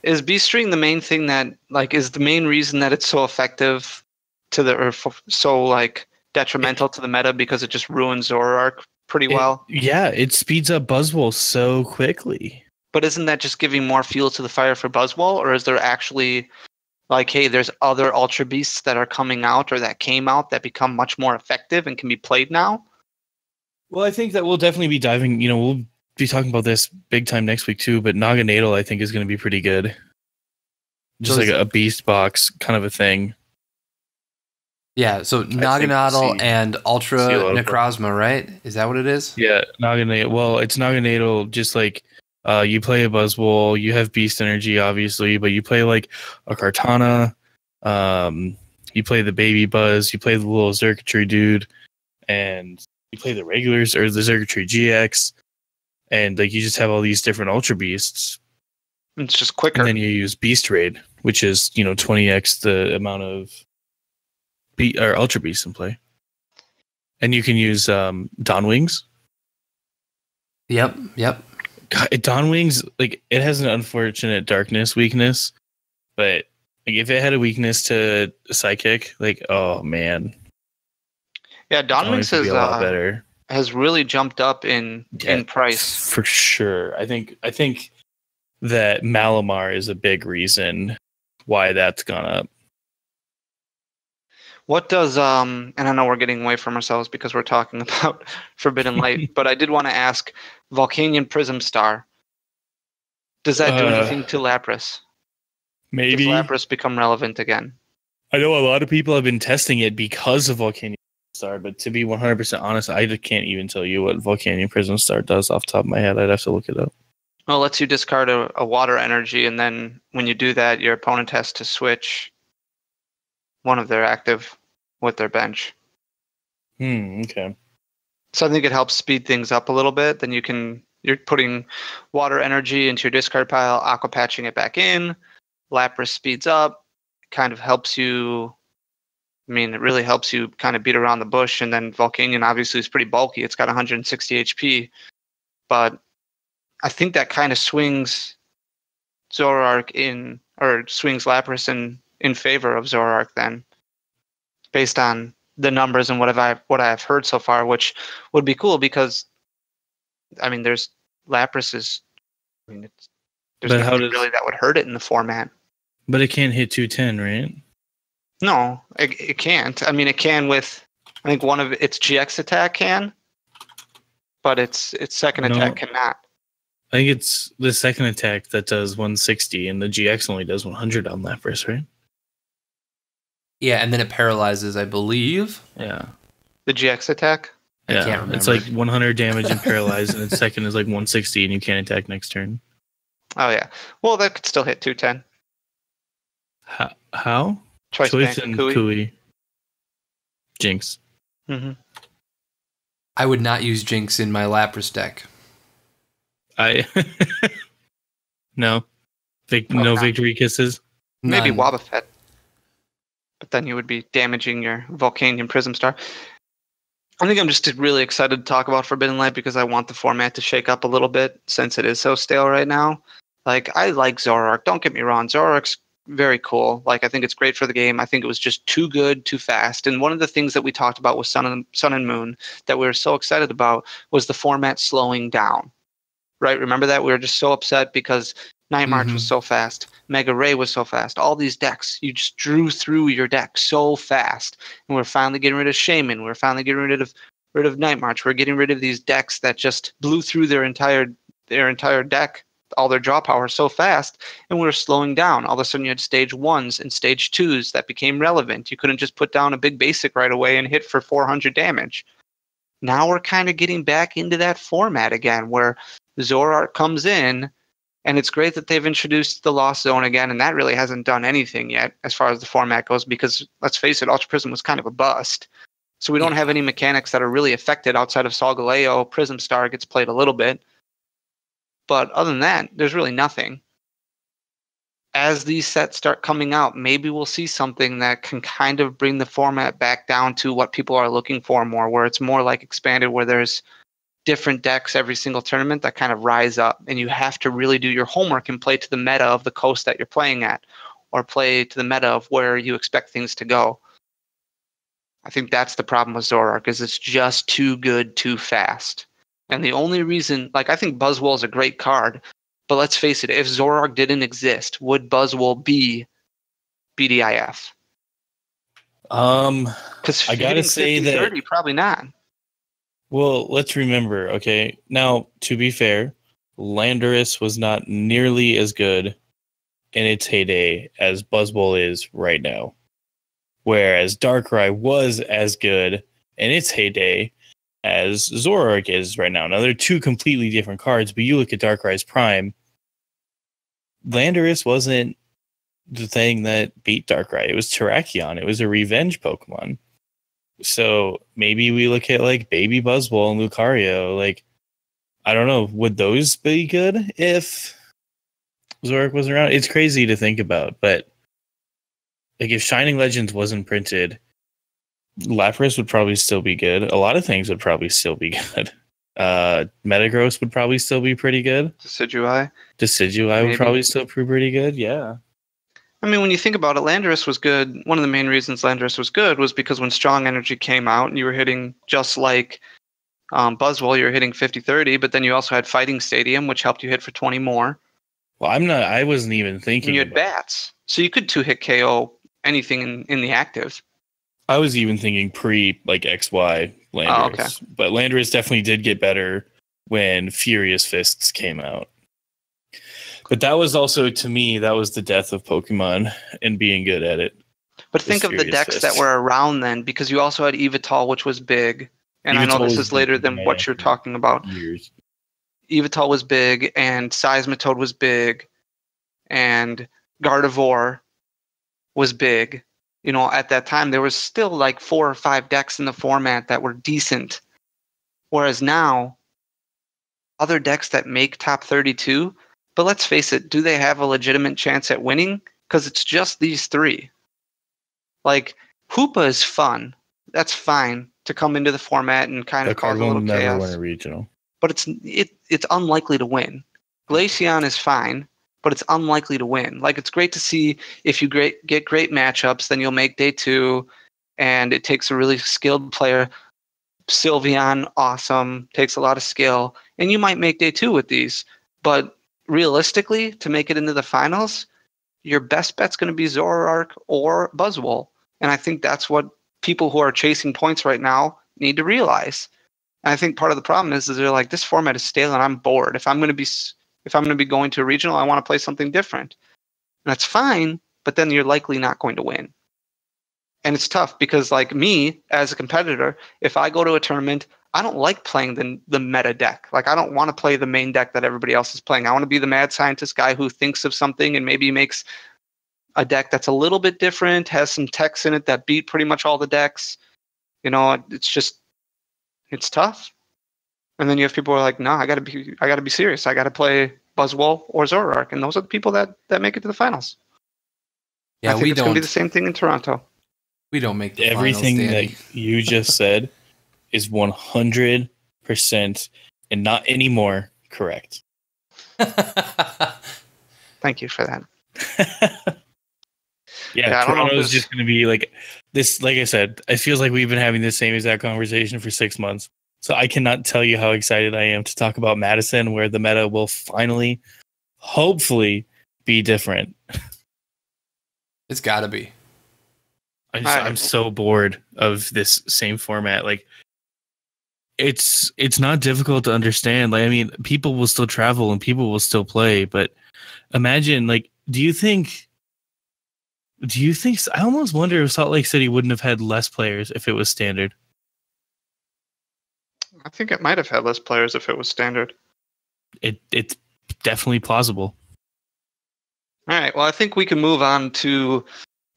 Is Beast Ring the main thing that, like, is the main reason that it's so effective so detrimental to the meta because it just ruins Zoroark pretty well? It speeds up Buzzwole so quickly. But isn't that just giving more fuel to the fire for Buzzwole, or is there actually, like, hey, there's other Ultra Beasts that are coming out or that came out that become much more effective and can be played now? Well, I think that we'll definitely be diving, we'll be talking about this big time next week too, but Naganadel I think is going to be pretty good. Just like a beast box kind of a thing. Yeah, so Naganadel and Ultra Necrozma, right? Is that what it is? Yeah, Naganadel. Well, it's Naganadel just like you play a Buzzwole, you have Beast Energy, obviously, but you play like a Kartana, you play the Baby Buzz, you play the little Xurkitree dude, and you play the regulars or the Xurkitree GX, and like you just have all these different Ultra Beasts. It's just quicker. And then you use Beast Raid, which is 20x the amount of Ultra Beasts in play. And you can use Dawn Wings. Yep. God, Dawn Wings, like, it has an unfortunate darkness weakness, but like if it had a weakness to Psychic, like, oh man. Yeah, Dawn Wings is a lot better. Has really jumped up in price. For sure. I think that Malamar is a big reason why that's gone up. What does and I know we're getting away from ourselves because we're talking about Forbidden Light, but I did want to ask, Volcanion Prism Star, does that do anything to Lapras? Maybe. Does Lapras become relevant again? I know a lot of people have been testing it because of Volcanion Star, but to be 100% honest, I just can't even tell you what Volcanion Prism Star does off the top of my head. I'd have to look it up. Well, it lets you discard a water energy, and then when you do that, your opponent has to switch one of their active with their bench. Okay. So I think it helps speed things up a little bit. Then you're putting water energy into your discard pile, aqua patching it back in. Lapras speeds up, kind of helps you. I mean, it really helps you kind of beat around the bush. And then Volcanion obviously is pretty bulky. It's got 160 HP, but I think that kind of swings Zoroark swings Lapras in favor of Zoroark then, based on the numbers and what I've heard so far, which would be cool because, I mean, there's there's But how nothing does really that would hurt it in the format. but it can't hit 210, right? No, it can't. I mean, it can with, I think one of its GX attack can, but its second No. attack cannot. I think it's the second attack that does 160 and the GX only does 100 on Lapras, right? Yeah, and then it paralyzes, I believe. Yeah. The GX attack? I Yeah, can't remember. it's like 100 damage and paralyzed, and its second is like 160 and you can't attack next turn. Oh, yeah. Well, that could still hit 210. How? Choice Choice Bank and Kui. Kui. Jinx. Mm-hmm. I would not use Jinx in my Lapras deck. I no. No not. victory kisses. Maybe None. Wobbuffet. But then you would be damaging your Volcanion Prism Star. I think I'm just really excited to talk about Forbidden Light because I want the format to shake up a little bit since it is so stale right now. Like, I like Zoroark. Don't get me wrong. Zoroark's very cool. Like, I think it's great for the game. I think it was just too good, too fast. And one of the things that we talked about with Sun and Moon that we were so excited about was the format slowing down. Right? Remember that? We were just so upset because Night March was so fast. Mega Ray was so fast. All these decks, you just drew through your deck so fast. And we're finally getting rid of Shaman. We're finally getting rid of Night March. We're getting rid of these decks that just blew through their entire deck, all their draw power so fast, and we were slowing down. All of a sudden you had stage 1s and stage 2s that became relevant. You couldn't just put down a big basic right away and hit for 400 damage. Now we're kind of getting back into that format again where Zoroark comes in, and it's great that they've introduced the Lost Zone again, and that really hasn't done anything yet as far as the format goes because, let's face it, Ultra Prism was kind of a bust. So we don't have any mechanics that are really affected outside of Solgaleo. Prism Star gets played a little bit. But other than that, there's really nothing. As these sets start coming out, maybe we'll see something that can kind of bring the format back down to what people are looking for more, where it's more like expanded, where there's different decks every single tournament that kind of rise up, and you have to really do your homework and play to the meta of the coast that you're playing at, or play to the meta of where you expect things to go. I think that's the problem with Zoroark, is it's just too good too fast. And the only reason, like, I think Buzzwole is a great card, but let's face it, if Zoroark didn't exist, would Buzzwole be BDIF? Because I gotta say 50, that 30, probably not. Well, let's remember, okay? Now, to be fair, Landorus was not nearly as good in its heyday as Buzzwole is right now. Whereas Darkrai was as good in its heyday as Zoroark is right now. Now, they're two completely different cards, but you look at Darkrai's prime, Landorus wasn't the thing that beat Darkrai. It was Terrakion. It was a revenge Pokemon. So maybe we look at like Baby Buzzwole and Lucario. Like, I don't know, would those be good if Zoroark was around? It's crazy to think about, but like if Shining Legends wasn't printed, Lapras would probably still be good. A lot of things would probably still be good. Metagross would probably still be pretty good. Decidueye would probably still be pretty good. Yeah. I mean, when you think about it, Landorus was good. One of the main reasons Landorus was good was because when Strong Energy came out and you were hitting just like Buzzwole, you were hitting 50-30, but then you also had Fighting Stadium, which helped you hit for 20 more. Well, I wasn't even thinking. And you had Bats. So you could 2-hit KO anything in the active. I was even thinking pre like XY Landorus. Oh, okay. But Landorus definitely did get better when Furious Fists came out. But that was also, to me, that was the death of Pokemon and being good at it. But think of the decks that were around then, because you also had Yveltal, which was big. And I know this is later than what you're talking about. Years. Yveltal was big, and Seismitoad was big, and Gardevoir was big. You know, at that time, there was still like 4 or 5 decks in the format that were decent. Whereas now, other decks that make top 32, but let's face it, do they have a legitimate chance at winning? Because it's just these 3. Like, Hoopa is fun. That's fine to come into the format and kind of cause a little chaos. Never win a regional. But it's unlikely to win. Glaceon is fine, but it's unlikely to win. Like, it's great to see if you get great matchups, then you'll make day 2, and it takes a really skilled player. Sylveon, awesome, takes a lot of skill, and you might make day 2 with these. But realistically, to make it into the finals, your best bet's going to be Zoroark or Buzzwole. And I think that's what people who are chasing points right now need to realize. And I think part of the problem is they're like, this format is stale and I'm bored. If I'm going to be going to a regional, I want to play something different. And that's fine, but then you're likely not going to win. And it's tough because, like me as a competitor, if I go to a tournament, I don't like playing the meta deck. Like, I don't want to play the main deck that everybody else is playing. I want to be the mad scientist guy who thinks of something and maybe makes a deck that's a little bit different, has some techs in it that beat pretty much all the decks. You know, it's tough. And then you have people who are like, no, I gotta be serious. I gotta play Buzzwole or Zoroark, and those are the people that make it to the finals. Yeah, I think it's gonna be the same thing in Toronto. We don't make the everything finals, that you just said is 100% and not anymore correct. Thank you for that. Yeah, Toronto is just going to be like this. Like I said, it feels like we've been having the same exact conversation for 6 months. So I cannot tell you how excited I am to talk about Madison, where the meta will finally, hopefully, be different. It's got to be. I'm so bored of this same format. Like, it's not difficult to understand. Like, I mean, people will still travel and people will still play, but imagine, like, do you think I almost wonder if Salt Lake City wouldn't have had less players if it was standard? I think it might have had less players if it was standard. It's definitely plausible. All right. Well, I think we can move on to.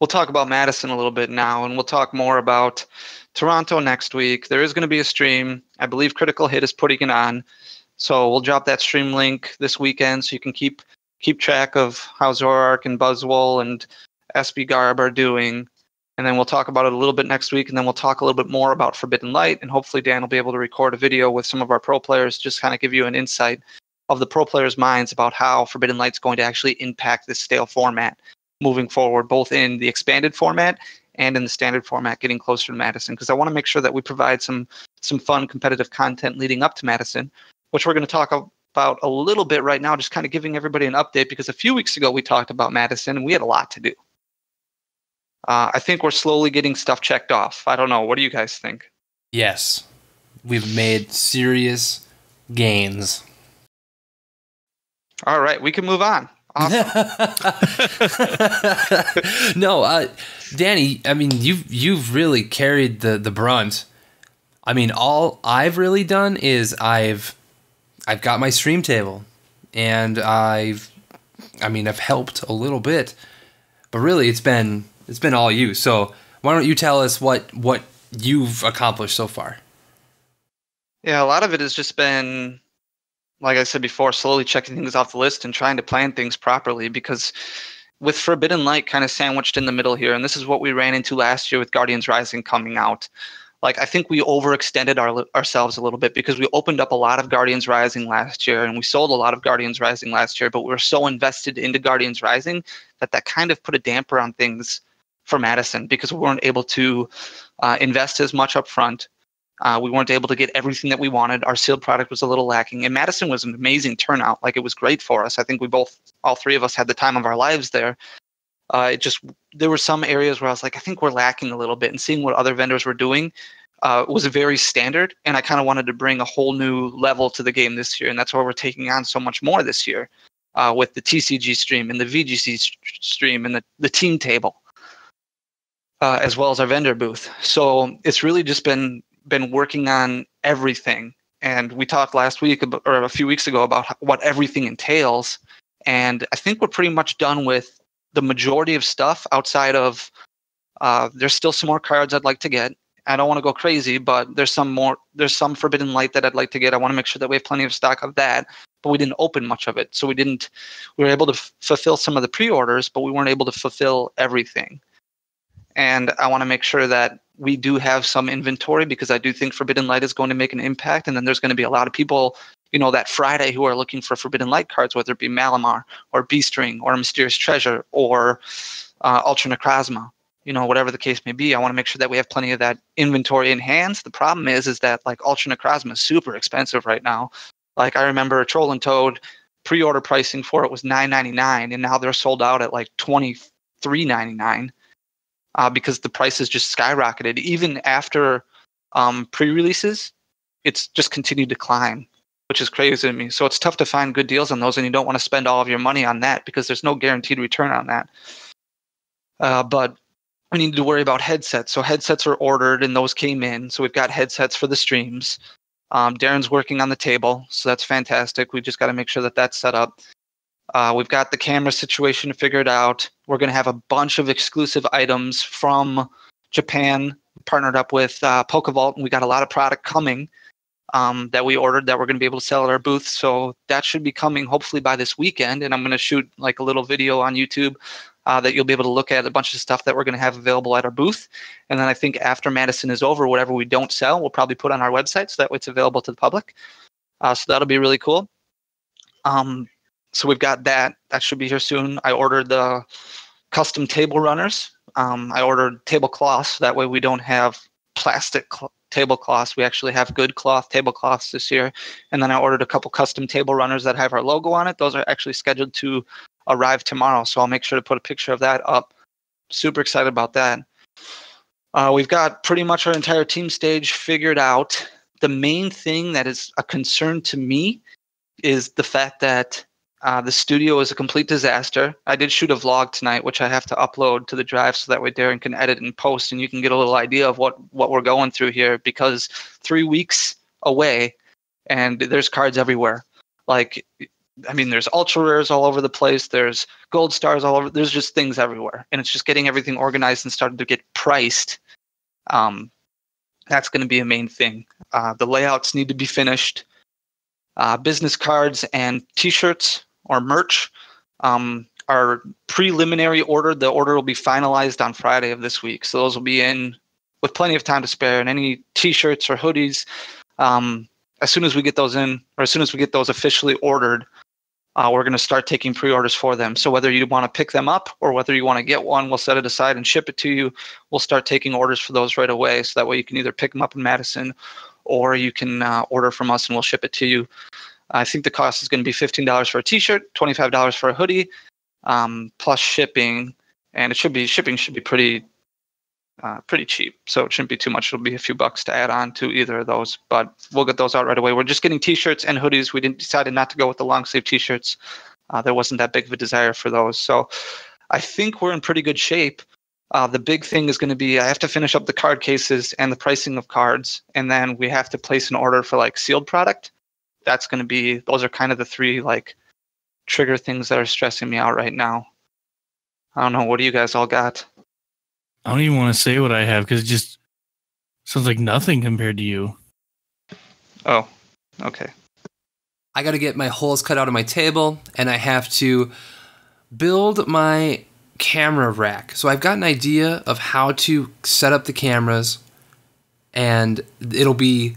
We'll talk about Madison a little bit now, and we'll talk more about Toronto next week. There is going to be a stream. I believe Critical Hit is putting it on, so we'll drop that stream link this weekend so you can keep track of how Zoroark and Buzzwole and SB Garb are doing. And then we'll talk about it a little bit next week, and then we'll talk a little bit more about Forbidden Light, and hopefully Dan will be able to record a video with some of our pro players, just kind of give you an insight of the pro players' minds about how Forbidden Light's going to actually impact this stale format moving forward, both in the expanded format and in the standard format, getting closer to Madison. Because I want to make sure that we provide some fun competitive content leading up to Madison, which we're going to talk about a little bit right now, just kind of giving everybody an update, because a few weeks ago we talked about Madison and we had a lot to do. I think we're slowly getting stuff checked off. I don't know. What do you guys think? Yes. We've made serious gains. All right. We can move on. Awesome. No, Danny, I mean, you've really carried the brunt. I mean, all I've really done is I've got my stream table, and I've helped a little bit, but really it's been all you. So why don't you tell us what you've accomplished so far? Yeah, a lot of it has just been, like I said before, slowly checking things off the list and trying to plan things properly, because with Forbidden Light kind of sandwiched in the middle here, and this is what we ran into last year with Guardians Rising coming out. Like, I think we overextended ourselves a little bit, because we opened up a lot of Guardians Rising last year, and we sold a lot of Guardians Rising last year, but we were so invested into Guardians Rising that kind of put a damper on things for Madison, because we weren't able to invest as much up front. We weren't able to get everything that we wanted. Our sealed product was a little lacking, and Madison was an amazing turnout. Like, it was great for us. I think all three of us had the time of our lives there. There were some areas where I was like, I think we're lacking a little bit, and seeing what other vendors were doing was very standard. And I kind of wanted to bring a whole new level to the game this year. And that's why we're taking on so much more this year with the TCG stream and the VGC stream and the team table, as well as our vendor booth. So it's really just been working on everything. And we talked last week or a few weeks ago about what everything entails. And I think we're pretty much done with the majority of stuff outside of there's still some more cards I'd like to get. I don't want to go crazy, but there's some Forbidden Light that I'd like to get. I want to make sure that we have plenty of stock of that, but we didn't open much of it. So we were able to fulfill some of the pre-orders, but we weren't able to fulfill everything. And I want to make sure that we do have some inventory, because I do think Forbidden Light is going to make an impact. And then there's going to be a lot of people, that Friday who are looking for Forbidden Light cards, whether it be Malamar or B-String or Mysterious Treasure or Ultra Necrozma, whatever the case may be. I want to make sure that we have plenty of that inventory in hands. The problem is that like Ultra Necrozma is super expensive right now. Like, I remember Troll and Toad pre-order pricing for it was $9.99, and now they're sold out at like $23.99 because the price has just skyrocketed. Even after pre-releases, it's just continued to climb, which is crazy to me. So it's tough to find good deals on those, and you don't want to spend all of your money on that because there's no guaranteed return on that. But we need to worry about headsets. So headsets are ordered, and those came in. So we've got headsets for the streams. Darren's working on the table, so that's fantastic. We just got to make sure that that's set up. We've got the camera situation figured out. We're going to have a bunch of exclusive items from Japan, partnered up with PokeVault, and we got a lot of product coming that we ordered that we're going to be able to sell at our booth. So that should be coming hopefully by this weekend, and I'm going to shoot like a little video on YouTube that you'll be able to look at a bunch of stuff that we're going to have available at our booth. And then I think after Madison is over, whatever we don't sell, we'll probably put on our website so that way it's available to the public. So that'll be really cool. So we've got that. That should be here soon. I ordered the custom table runners. I ordered tablecloths. So that way we don't have plastic tablecloths. We actually have good cloth tablecloths this year. And then I ordered a couple custom table runners that have our logo on it. Those are actually scheduled to arrive tomorrow. So I'll make sure to put a picture of that up. Super excited about that. We've got pretty much our entire team stage figured out. The main thing that is a concern to me is the fact that the studio is a complete disaster. I did shoot a vlog tonight, which I have to upload to the drive so that way Darren can edit and post, and you can get a little idea of what we're going through here, because 3 weeks away and there's cards everywhere. Like, I mean, there's ultra rares all over the place. There's gold stars all over. There's just things everywhere, and it's just getting everything organized and starting to get priced. That's going to be a main thing. The layouts need to be finished. Business cards and T-shirts or merch are preliminary ordered. The order will be finalized on Friday of this week, so those will be in with plenty of time to spare. And any T-shirts or hoodies, as soon as we get those in, or as soon as we get those officially ordered, we're going to start taking pre-orders for them. So whether you want to pick them up or whether you want to get one, we'll set it aside and ship it to you. We'll start taking orders for those right away. So that way you can either pick them up in Madison or you can order from us and we'll ship it to you. I think the cost is going to be $15 for a T-shirt, $25 for a hoodie, plus shipping. And shipping should be pretty cheap. So it shouldn't be too much. It'll be a few bucks to add on to either of those, but we'll get those out right away. We're just getting T-shirts and hoodies. We decided not to go with the long sleeve T-shirts. There wasn't that big of a desire for those. So I think we're in pretty good shape. The big thing is going to be I have to finish up the card cases and the pricing of cards, and then we have to place an order for like sealed product. That's going to be, those are kind of the three like trigger things that are stressing me out right now. I don't know. What do you guys all got? I don't even want to say what I have because it just sounds like nothing compared to you. Oh, okay. I got to get my holes cut out of my table, and I have to build my camera rack. So I've got an idea of how to set up the cameras, and it'll be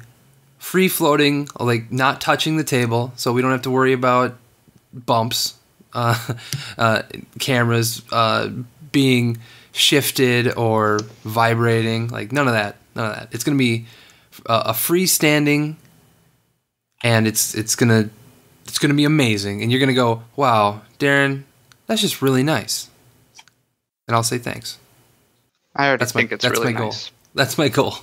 free floating, like not touching the table, so we don't have to worry about bumps, cameras being shifted or vibrating, like none of that. It's gonna be a freestanding, and it's gonna be amazing, and you're gonna go, wow, Darren, that's just really nice, and I'll say thanks. I already think it's really nice. That's my goal.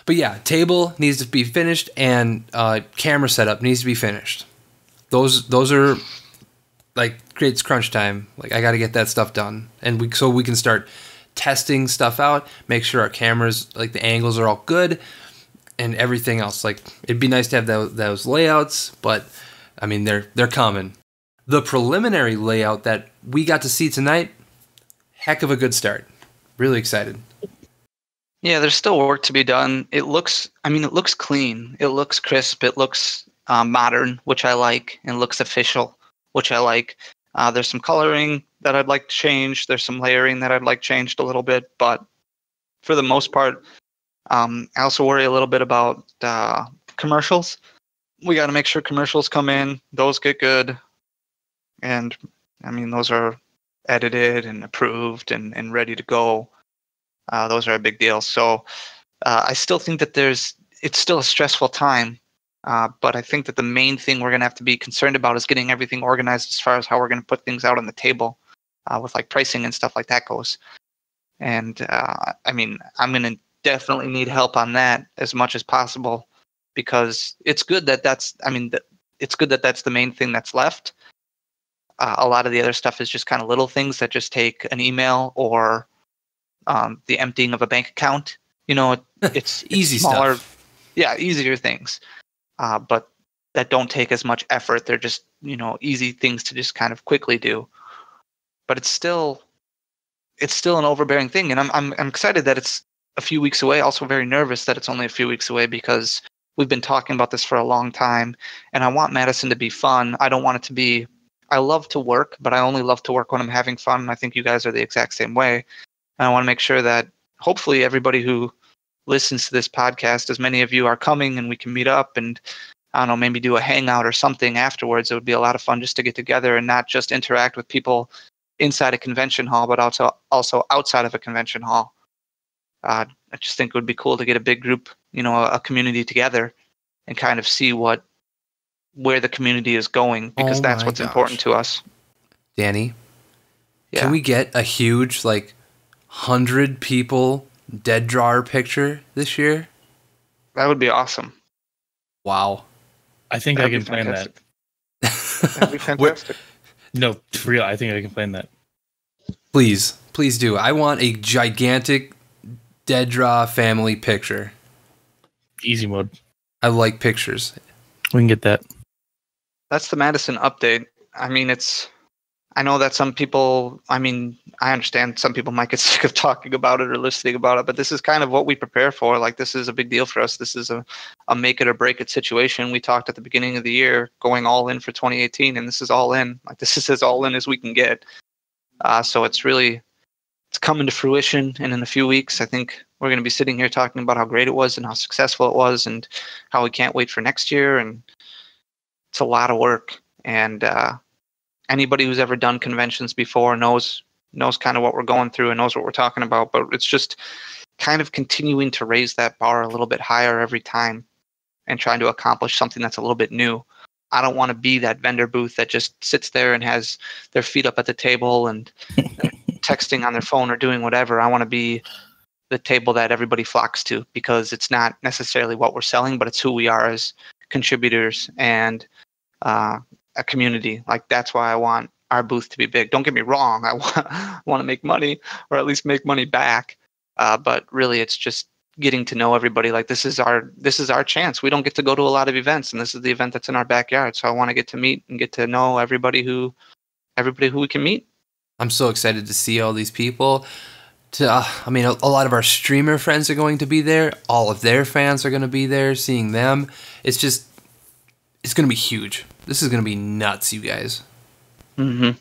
But yeah, table needs to be finished, and camera setup needs to be finished. Those are like it's crunch time. Like I got to get that stuff done, and so we can start testing stuff out, make sure our cameras, like the angles are all good, and everything else. Like it'd be nice to have those layouts, but I mean they're coming. The preliminary layout that we got to see tonight, heck of a good start. Really excited. Yeah, there's still work to be done. It looks clean. It looks crisp. It looks modern, which I like, and looks official, which I like. There's some coloring that I'd like to change. There's some layering that I'd like changed a little bit, but for the most part, I also worry a little bit about commercials. We got to make sure commercials come in. Those get good. And, I mean, those are edited and approved and ready to go. Those are a big deal. So I still think that it's still a stressful time But I think that the main thing we're going to have to be concerned about is getting everything organized as far as how we're going to put things out on the table with like pricing and stuff like that goes. And I mean, I'm going to definitely need help on that as much as possible, because it's good that it's good that that's the main thing that's left. A lot of the other stuff is just kind of little things that just take an email or the emptying of a bank account. You know, it's easy smaller, stuff. Yeah, easier things. But that don't take as much effort. They're just, you know, easy things to just kind of quickly do. But it's still an overbearing thing, and I'm excited that it's a few weeks away. Also very nervous that it's only a few weeks away, because we've been talking about this for a long time, and I want Madison to be fun. I don't want it to be. I love to work, but I only love to work when I'm having fun. And I think you guys are the exact same way. And I want to make sure that hopefully everybody who listens to this podcast, as many of you are coming, and we can meet up and, I don't know, maybe do a hangout or something afterwards. It would be a lot of fun just to get together and not just interact with people inside a convention hall, but also outside of a convention hall. I just think it would be cool to get a big group, you know, a community together and kind of see where the community is going, because that's what's important to us. Danny, can we get a huge, like, 100 people dead drawer picture this year? That would be awesome. Wow. I think I can plan that. That'd be fantastic. No, for real, I think I can plan that. Please do. I want a gigantic dead draw family picture. Easy mode. I like pictures. We can get that. That's the Madison update. I mean, I know that some people, I mean, I understand some people might get sick of talking about it or listening about it, but this is kind of what we prepare for. Like, this is a big deal for us. This is a make it or break it situation. We talked at the beginning of the year going all in for 2018, and this is all in. Like, this is as all in as we can get. So it's coming to fruition. And in a few weeks, I think we're going to be sitting here talking about how great it was and how successful it was and how we can't wait for next year. And it's a lot of work. And anybody who's ever done conventions before knows kind of what we're going through and knows what we're talking about. But it's just kind of continuing to raise that bar a little bit higher every time and trying to accomplish something that's a little bit new. I don't want to be that vendor booth that just sits there and has their feet up at the table and texting on their phone or doing whatever. I want to be the table that everybody flocks to, because it's not necessarily what we're selling, but it's who we are as contributors and a community. Like, that's why I want our booth to be big. Don't get me wrong. I want to make money, or at least make money back. But really, it's just getting to know everybody. Like, this is our chance. We don't get to go to a lot of events, and this is the event that's in our backyard. So I want to get to meet and get to know everybody who we can meet. I'm so excited to see all these people. I mean, a lot of our streamer friends are going to be there. All of their fans are going to be there, seeing them. It's going to be huge. This is going to be nuts, you guys. Mm-hmm.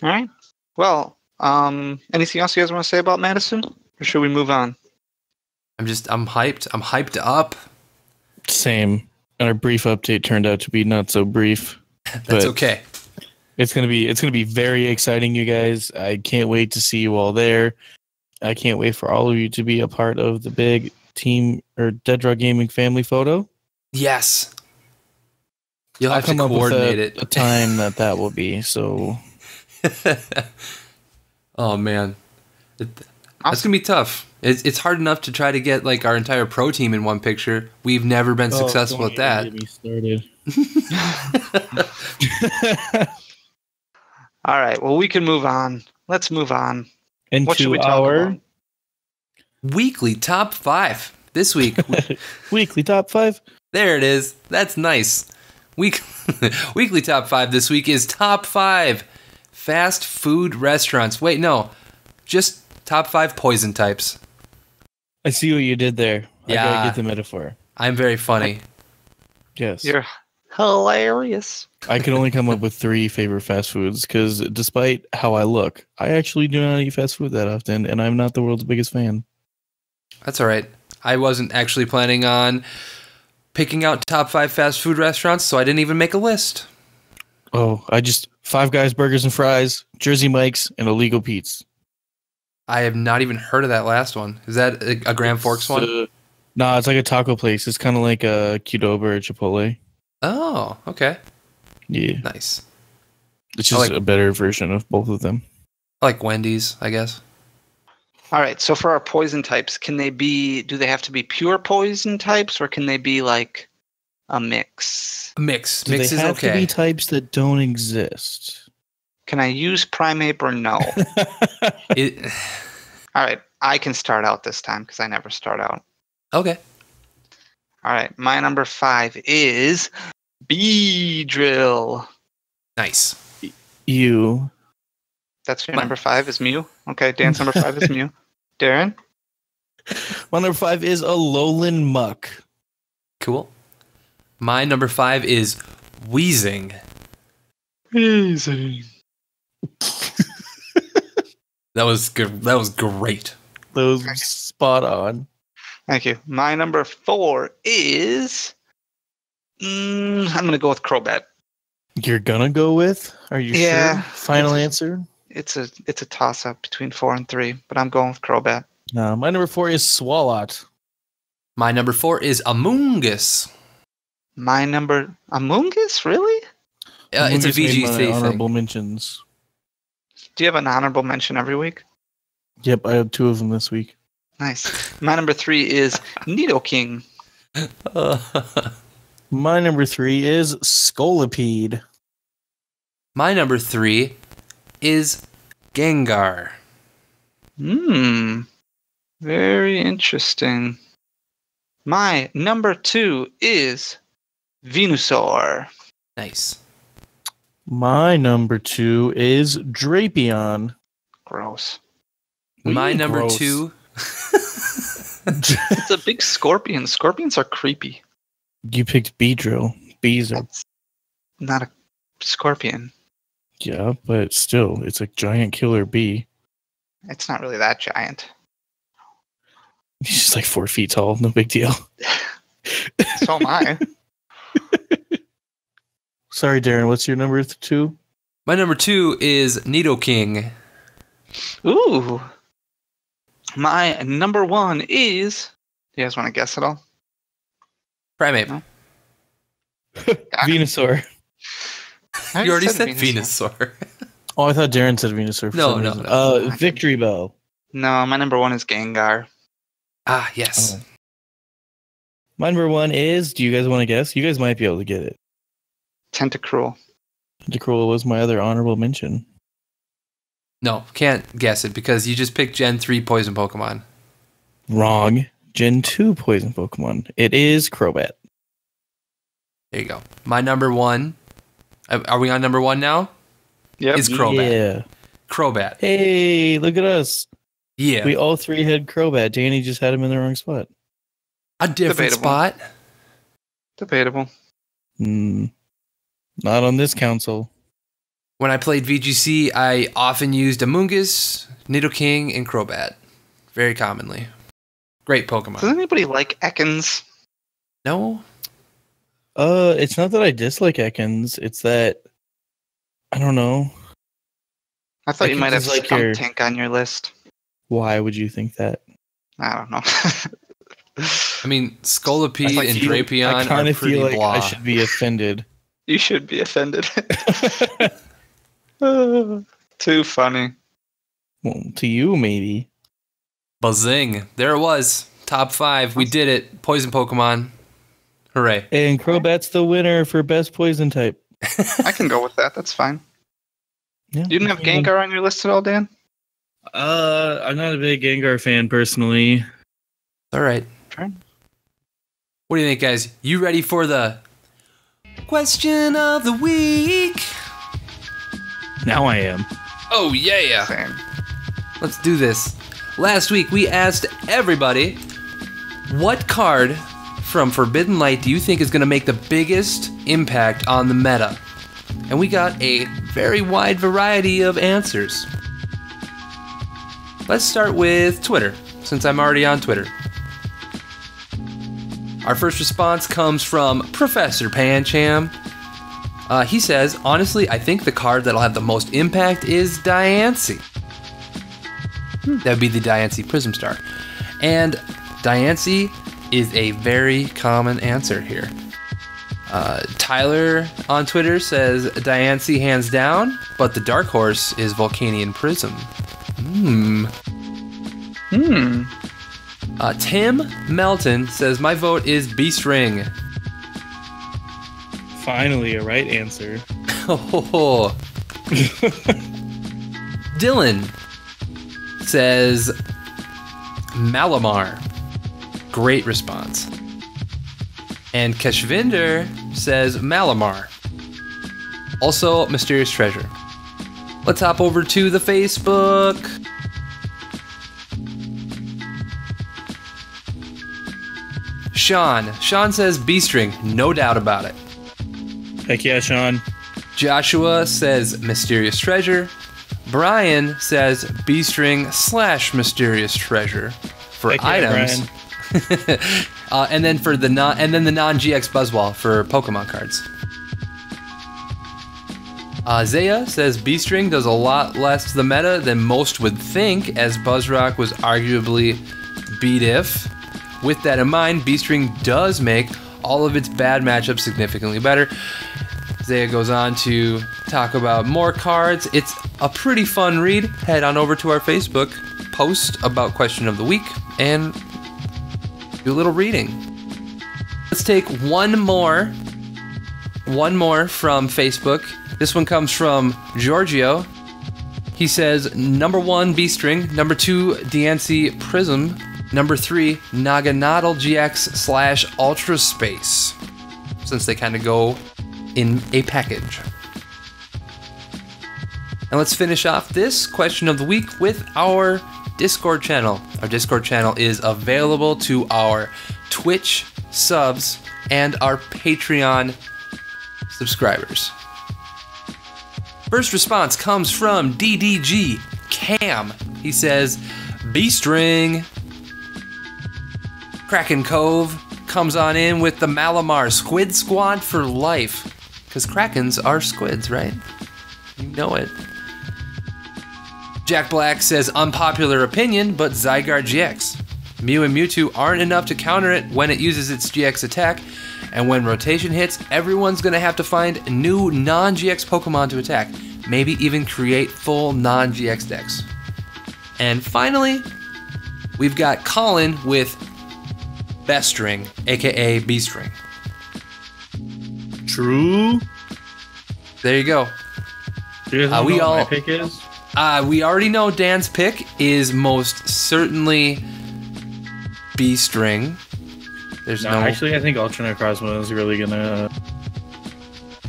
All right. Well, anything else you guys want to say about Madison, or should we move on? I'm hyped. I'm hyped up. Same. Our brief update turned out to be not so brief. That's okay. It's gonna be very exciting, you guys. I can't wait to see you all there. I can't wait for all of you to be a part of the big team or Deaddrawgaming family photo. Yes. You'll I'll have to coordinate it. A time that will be. So. Oh man, that's gonna be tough. It's hard enough to try to get like our entire pro team in one picture. We've never been successful at that. Get me started. All right. Well, we can move on. Let's move on. What should we talk about? Weekly top 5 this week. Weekly top 5. There it is. That's nice. Weekly top 5 this week is top 5 fast food restaurants. Wait, no, just top 5 poison types. I see what you did there. Yeah. I gotta get the metaphor. I'm very funny. Yes. You're hilarious. I can only come up with 3 favorite fast foods, because despite how I look, I actually do not eat fast food that often, and I'm not the world's biggest fan. That's all right. I wasn't actually planning on picking out top 5 fast food restaurants, so I didn't even make a list. Oh, I just Five Guys Burgers and Fries, Jersey Mike's, and Illegal Pete's. I have not even heard of that last one. Is that a Grand Forks one? Nah, it's like a taco place. It's kind of like a Qdoba or Chipotle. Oh, okay. Yeah. Nice. It's just a better version of both of them. I like Wendy's, I guess. All right. So for our poison types, do they have to be pure poison types, or can they be like a mix? A mix. Do Mix they is have okay. to be types that don't exist? Can I use Primeape or no? All right. I can start out this time because I never start out. Okay. All right. My number 5 is Beedrill. Nice. You. That's your number 5 is Mew? Okay, Dan's number 5 is Mew. Darren? My number 5 is a Alolan Muck. Cool. My number 5 is Wheezing. Wheezing. That was good. That was great. That was spot on. Thank you. My number 4 is... I'm going to go with Crobat. You're gonna go with? Are you sure? Final answer? It's a toss-up between 4 and 3, but I'm going with Crobat. No, my number 4 is Swalot. My number 4 is Amoonguss. Amoonguss? Really? It's a VGC thing. Honorable mentions. Do you have an honorable mention every week? Yep, I have 2 of them this week. Nice. My number 3 is Nidoking. My number 3 is Scolipede. My number 3 is Gengar. Very interesting. My number 2 is Venusaur. Nice. My number 2 is Drapion. Gross. My number gross? 2. It's a big scorpion. Scorpions are creepy. You picked Beedrill. Bees are... That's not a scorpion. Yeah, but still, it's a giant killer bee. It's not really that giant. He's just like 4 feet tall. No big deal. So am I. Sorry, Darren. What's your number 2? My number 2 is Nidoking. Ooh. My number 1 is... Do you guys want to guess at all? Primeape. No. Venusaur. You already said Venusaur. Oh, I thought Darren said Venusaur. For some reason. Victory Bell. No, my number 1 is Gengar. Ah, yes. Oh. My number 1 is... Do you guys want to guess? You guys might be able to get it. Tentacruel. Tentacruel was my other honorable mention. No, can't guess it because you just picked Gen 3 poison Pokemon. Wrong. Gen 2 poison Pokemon. It is Crobat. There you go. My number 1. Are we on number 1 now? Yep. Is Crobat. Yeah. Crobat. Hey, look at us. Yeah. We all 3 had Crobat. Danny just had him in the wrong spot. A different spot. Debatable. Not on this console. When I played VGC, I often used Amoonguss, Nidoking, and Crobat. Very commonly. Great Pokemon. Does anybody like Ekans? No? It's not that I dislike Ekans. It's that... I don't know. I thought you Ekans might have is like Skuntank on your list. Why would you think that? I don't know. I mean, Scolipede and Drapion I kind are of pretty feel like blah. I should be offended. You should be offended. Too funny. Well, to you, maybe. Buzzing. There it was. Top 5. We did it. Poison Pokemon. Hooray. And Crobat's the winner for best poison type. I can go with that. That's fine. Yeah, You didn't have Gengar on your list at all, Dan? I'm not a big Gengar fan, personally. All right. Try. What do you think, guys? You ready for the question of the week? Now I am. Oh, yeah. Same. Let's do this. Last week, we asked everybody, what card from Forbidden Light do you think is going to make the biggest impact on the meta? And we got a very wide variety of answers. Let's start with Twitter, since I'm already on Twitter. Our first response comes from Professor Pancham. He says, honestly, I think the card that'll have the most impact is Diancie. That would be the Diancie Prism Star. And Diancie is a very common answer here. Tyler on Twitter says Diancie hands down, but the dark horse is Volcanion Prism. Tim Melton says my vote is Beast Ring. Finally, a right answer. Oh. Dylan says Malamar. Great response. And Keshvinder says Malamar. Also, Mysterious Treasure. Let's hop over to the Facebook. Sean says Beastring, no doubt about it. Heck yeah, Sean. Joshua says Mysterious Treasure. Brian says Beastring / Mysterious Treasure for Heck yeah, items. And then for the non-GX Buzzwall for Pokemon cards. Zaya says Beastring does a lot less to the meta than most would think, as Buzzrock was arguably beat if. With that in mind, Beastring does make all of its bad matchups significantly better. Zaya goes on to talk about more cards. It's a pretty fun read. Head on over to our Facebook, post about Question of the Week, and do a little reading. Let's take one more from Facebook. This one comes from Giorgio. He says, number 1, Beastring. Number 2, Diancie Prism. Number 3, Naganadel GX / Ultra Space. Since they kind of go in a package. And let's finish off this Question of the Week with our Discord channel. Our Discord channel is available to our Twitch subs and our Patreon subscribers. First response comes from DDG Cam. He says, Beastring. Kraken Cove comes on in with the Malamar Squid Squad for life. Because Krakens are squids, right? You know it. Jack Black says, unpopular opinion, but Zygarde GX. Mew and Mewtwo aren't enough to counter it when it uses its GX attack, and when rotation hits, everyone's gonna have to find new non-GX Pokemon to attack. Maybe even create full non-GX decks. And finally, we've got Colin with Bestring, aka Beastring. True. There you go. Do you guys know what my pick is? We already know Dan's pick is most certainly Beastring. There's no. Actually, I think Ultra Necrozma is really gonna.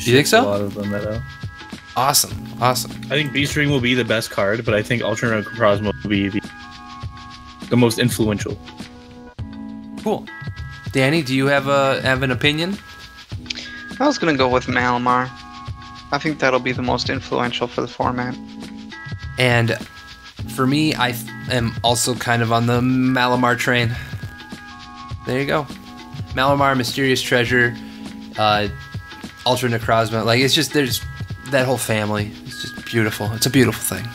You think so? A lot of the meta. Awesome. I think Beastring will be the best card, but I think Ultra Necrozma will be the most influential. Cool. Danny, do you have an opinion? I was gonna go with Malamar. I think that'll be the most influential for the format. And for me, I am also kind of on the Malamar train. There you go. Malamar, Mysterious Treasure, Ultra Necrozma. Like, it's just, there's that whole family. It's just beautiful. It's a beautiful thing.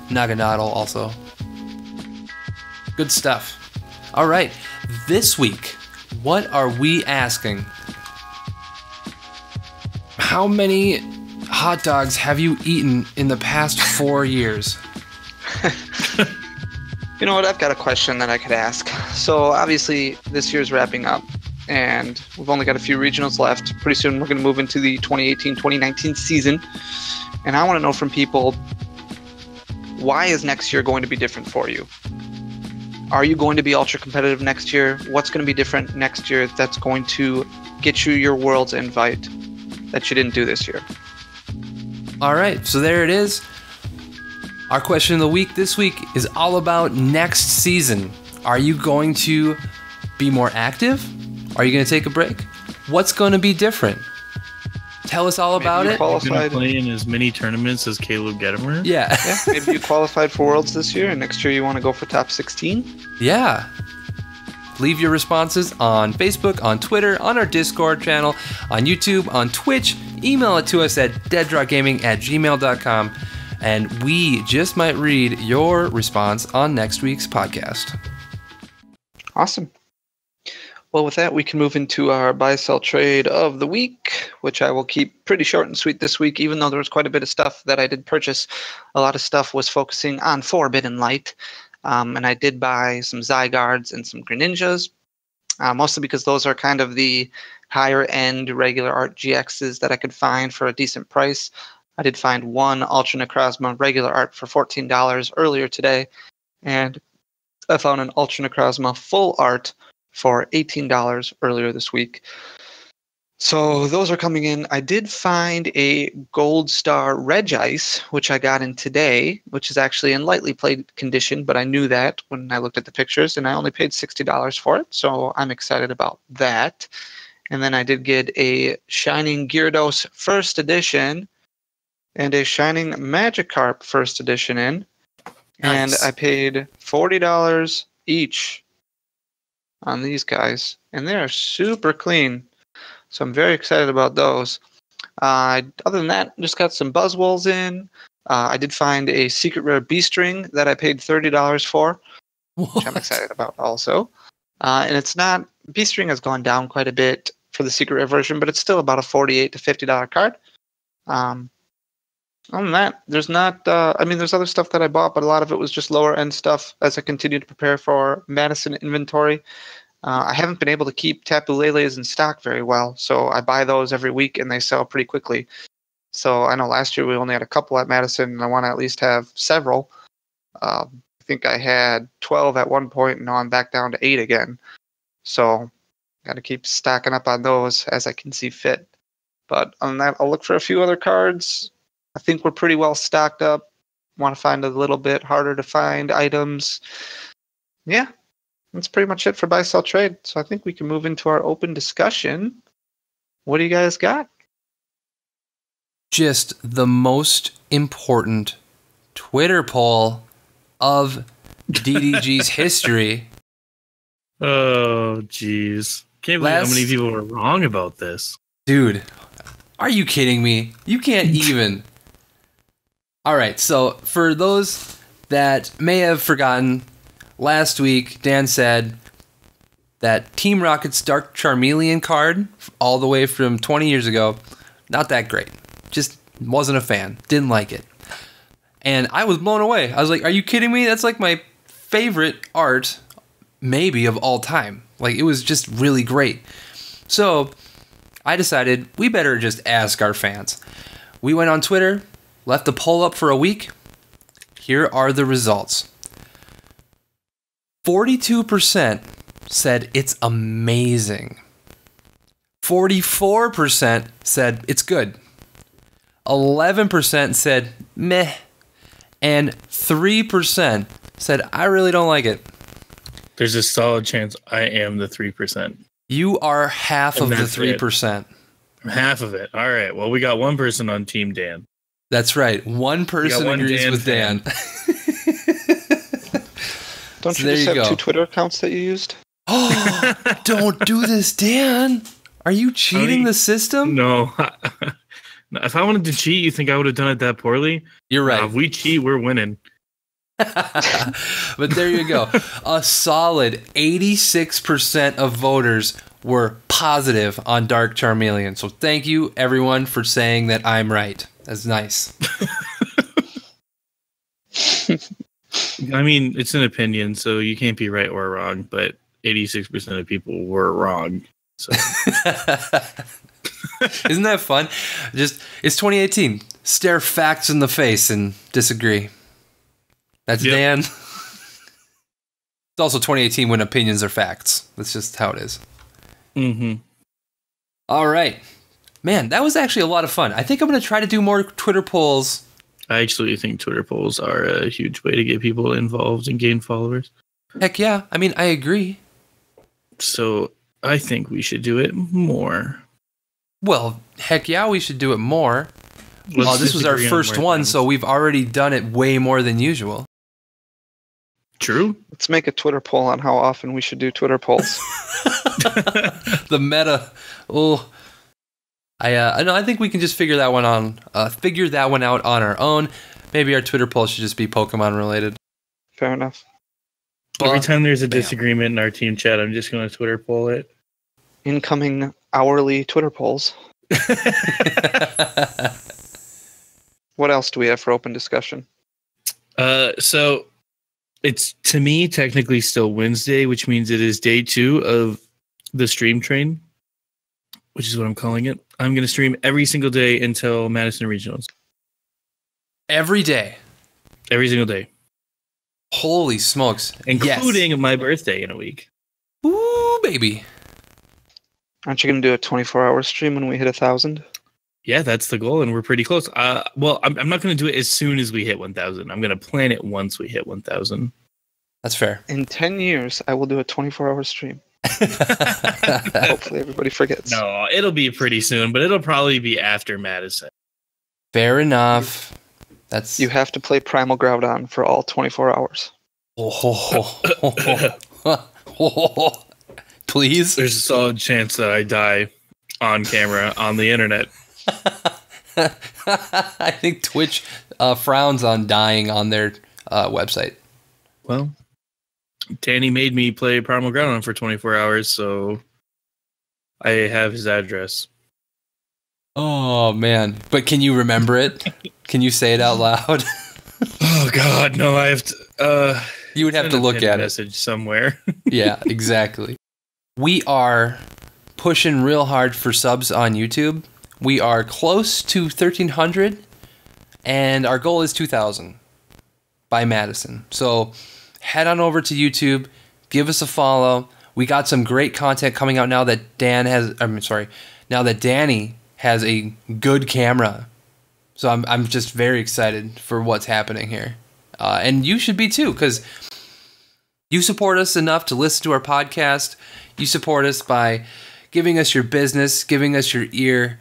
Naganadel also. Good stuff. All right. This week, what are we asking? How many hot dogs have you eaten in the past 4 years? You know what? I've got a question that I could ask. So obviously this year's wrapping up and we've only got a few regionals left. Pretty soon we're going to move into the 2018-2019 season. And I want to know from people, why is next year going to be different for you? Are you going to be ultra competitive next year? What's going to be different next year that's going to get you your Worlds invite that you didn't do this year? All right, so there it is. Our question of the week this week is all about next season. Are you going to be more active? Are you going to take a break? What's going to be different? Tell us all about it. You're going to play in as many tournaments as Kaleb Sommers? Yeah. Maybe you qualified for Worlds this year and next year you want to go for top 16? Yeah. Leave your responses on Facebook, on Twitter, on our Discord channel, on YouTube, on Twitch. Email it to us at deaddrawgaming@gmail.com. And we just might read your response on next week's podcast. Awesome. Well, with that, we can move into our buy-sell trade of the week, which I will keep pretty short and sweet this week, even though there was quite a bit of stuff that I did purchase. A lot of stuff was focusing on Forbidden Light, and I did buy some Zygardes and some Greninjas, mostly because those are kind of the higher-end regular art GXs that I could find for a decent price. I did find one Ultra Necrozma regular art for $14 earlier today, and I found an Ultra Necrozma full art for $18 earlier this week. So those are coming in. I did find a Gold Star Regice, which I got in today, which is actually in lightly played condition, but I knew that when I looked at the pictures, and I only paid $60 for it, so I'm excited about that. And then I did get a Shining Gyarados First Edition and a Shining Magikarp First Edition in, and I paid $40 each on these guys, and they are super clean. So I'm very excited about those. Other than that, just got some Buzzwoles in. I did find a secret rare B-String that I paid $30 for, which I'm excited about also. And it's not, B-String has gone down quite a bit for the secret rare version, but it's still about a $48 to $50 card. Other than that, there's not, there's other stuff that I bought, but a lot of it was just lower end stuff as I continue to prepare for Madison inventory. I haven't been able to keep Tapu Leles in stock very well, so I buy those every week and they sell pretty quickly. So I know last year we only had a couple at Madison, and I want to at least have several. I think I had 12 at one point, and now I'm back down to 8 again. So got to keep stocking up on those as I can see fit. But on that, I'll look for a few other cards. I think we're pretty well stocked up. Want to find a little bit harder to find items. Yeah, that's pretty much it for buy, sell, trade. So I think we can move into our open discussion. What do you guys got? Just the most important Twitter poll of DDG's history. Oh, jeez. Can't believe how many people were wrong about this. Dude, are you kidding me? You can't even. All right, so for those that may have forgotten, last week Dan said that Team Rocket's Dark Charmeleon card, all the way from 20 years ago, not that great. Just wasn't a fan. Didn't like it. And I was blown away. I was like, are you kidding me? That's like my favorite art, maybe, of all time. Like, it was just really great. So I decided we better just ask our fans. We went on Twitter, left the poll up for a week. Here are the results. 42% said it's amazing. 44% said it's good. 11% said meh. And 3% said I really don't like it. There's a solid chance I am the 3%. You are half of the 3%. Half of it. All right. Well, we got one person on Team Dan. That's right. One person agrees with Dan. Don't you just have 2 Twitter accounts that you used? Oh, don't do this, Dan. Are you cheating the system? No. If I wanted to cheat, you think I would have done it that poorly? You're right. If we cheat, we're winning. But there you go. A solid 86% of voters were positive on Dark Charmeleon. So thank you, everyone, for saying that I'm right. That's nice. I mean, it's an opinion, so you can't be right or wrong, but 86% of people were wrong. So. Isn't that fun? Just, it's 2018. Stare facts in the face and disagree. That's Dan. It's also 2018 when opinions are facts. That's just how it is. Mm-hmm. All right. Man, that was actually a lot of fun. I think I'm going to try to do more Twitter polls. I actually think Twitter polls are a huge way to get people involved and gain followers. Heck yeah. I mean, I agree. So I think we should do it more. Well, heck yeah, we should do it more. This was our first one, so we've already done it way more than usual. True. Let's make a Twitter poll on how often we should do Twitter polls. The meta. Oh, I think we can just figure that one out on our own. Maybe our Twitter poll should just be Pokemon related. Fair enough. Every time there's a disagreement in our team chat, I'm just going to Twitter poll it. incoming hourly Twitter polls. What else do we have for open discussion? So it's, to me, technically still Wednesday, which means it is day 2 of the stream train, which is what I'm calling it. I'm going to stream every single day until Madison Regionals. Every day? Every single day. Holy smokes. Including my birthday in a week. Ooh, baby. Aren't you going to do a 24-hour stream when we hit 1,000? Yeah, that's the goal, and we're pretty close. Well, I'm not going to do it as soon as we hit 1,000. I'm going to plan it once we hit 1,000. That's fair. In 10 years, I will do a 24-hour stream. Hopefully everybody forgets. No, it'll be pretty soon, but it'll probably be after Madison. Fair enough. That's You have to play Primal Groudon for all 24 hours. Please? There's a solid chance that I die on camera on the internet. I think Twitch frowns on dying on their website. Well, Danny made me play Primal Groudon for 24 hours, so I have his address. Oh, man. But can you remember it? Can you say it out loud? Oh, God, no, I have to... you would have to look at it. Message somewhere. Yeah, exactly. We are pushing real hard for subs on YouTube. We are close to 1,300, and our goal is 2,000 by Madison. So head on over to YouTube, give us a follow. We got some great content coming out now that now that Danny has a good camera. So I'm just very excited for what's happening here. And you should be too, because you support us enough to listen to our podcast. You support us by giving us your business, giving us your ear.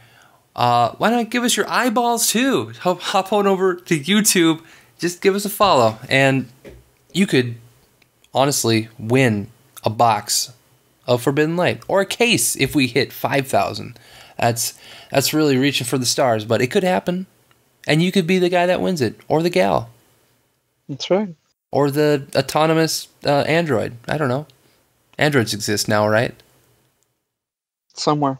Why not give us your eyeballs too? Hop on over to YouTube. Just give us a follow. And you could honestly win a box of Forbidden Light. Or a case if we hit 5,000. That's really reaching for the stars. But it could happen. And you could be the guy that wins it. Or the gal. That's right. Or the autonomous android. I don't know. Androids exist now, right? Somewhere.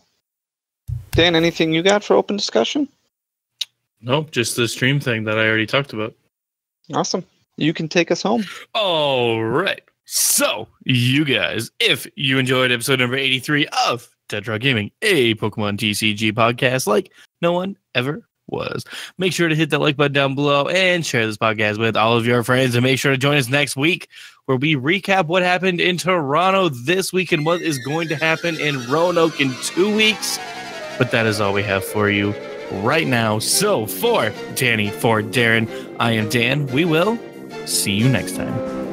Dan, anything you got for open discussion? Nope, just the stream thing that I already talked about. Awesome. You can take us home. All right. So, you guys, if you enjoyed episode number 83 of Deaddrawgaming, a Pokemon TCG podcast like no one ever was, make sure to hit that like button down below and share this podcast with all of your friends, and make sure to join us next week where we recap what happened in Toronto this week and what is going to happen in Roanoke in 2 weeks. But that is all we have for you right now. So for Danny, for Darren, I am Dan. We will see you next time.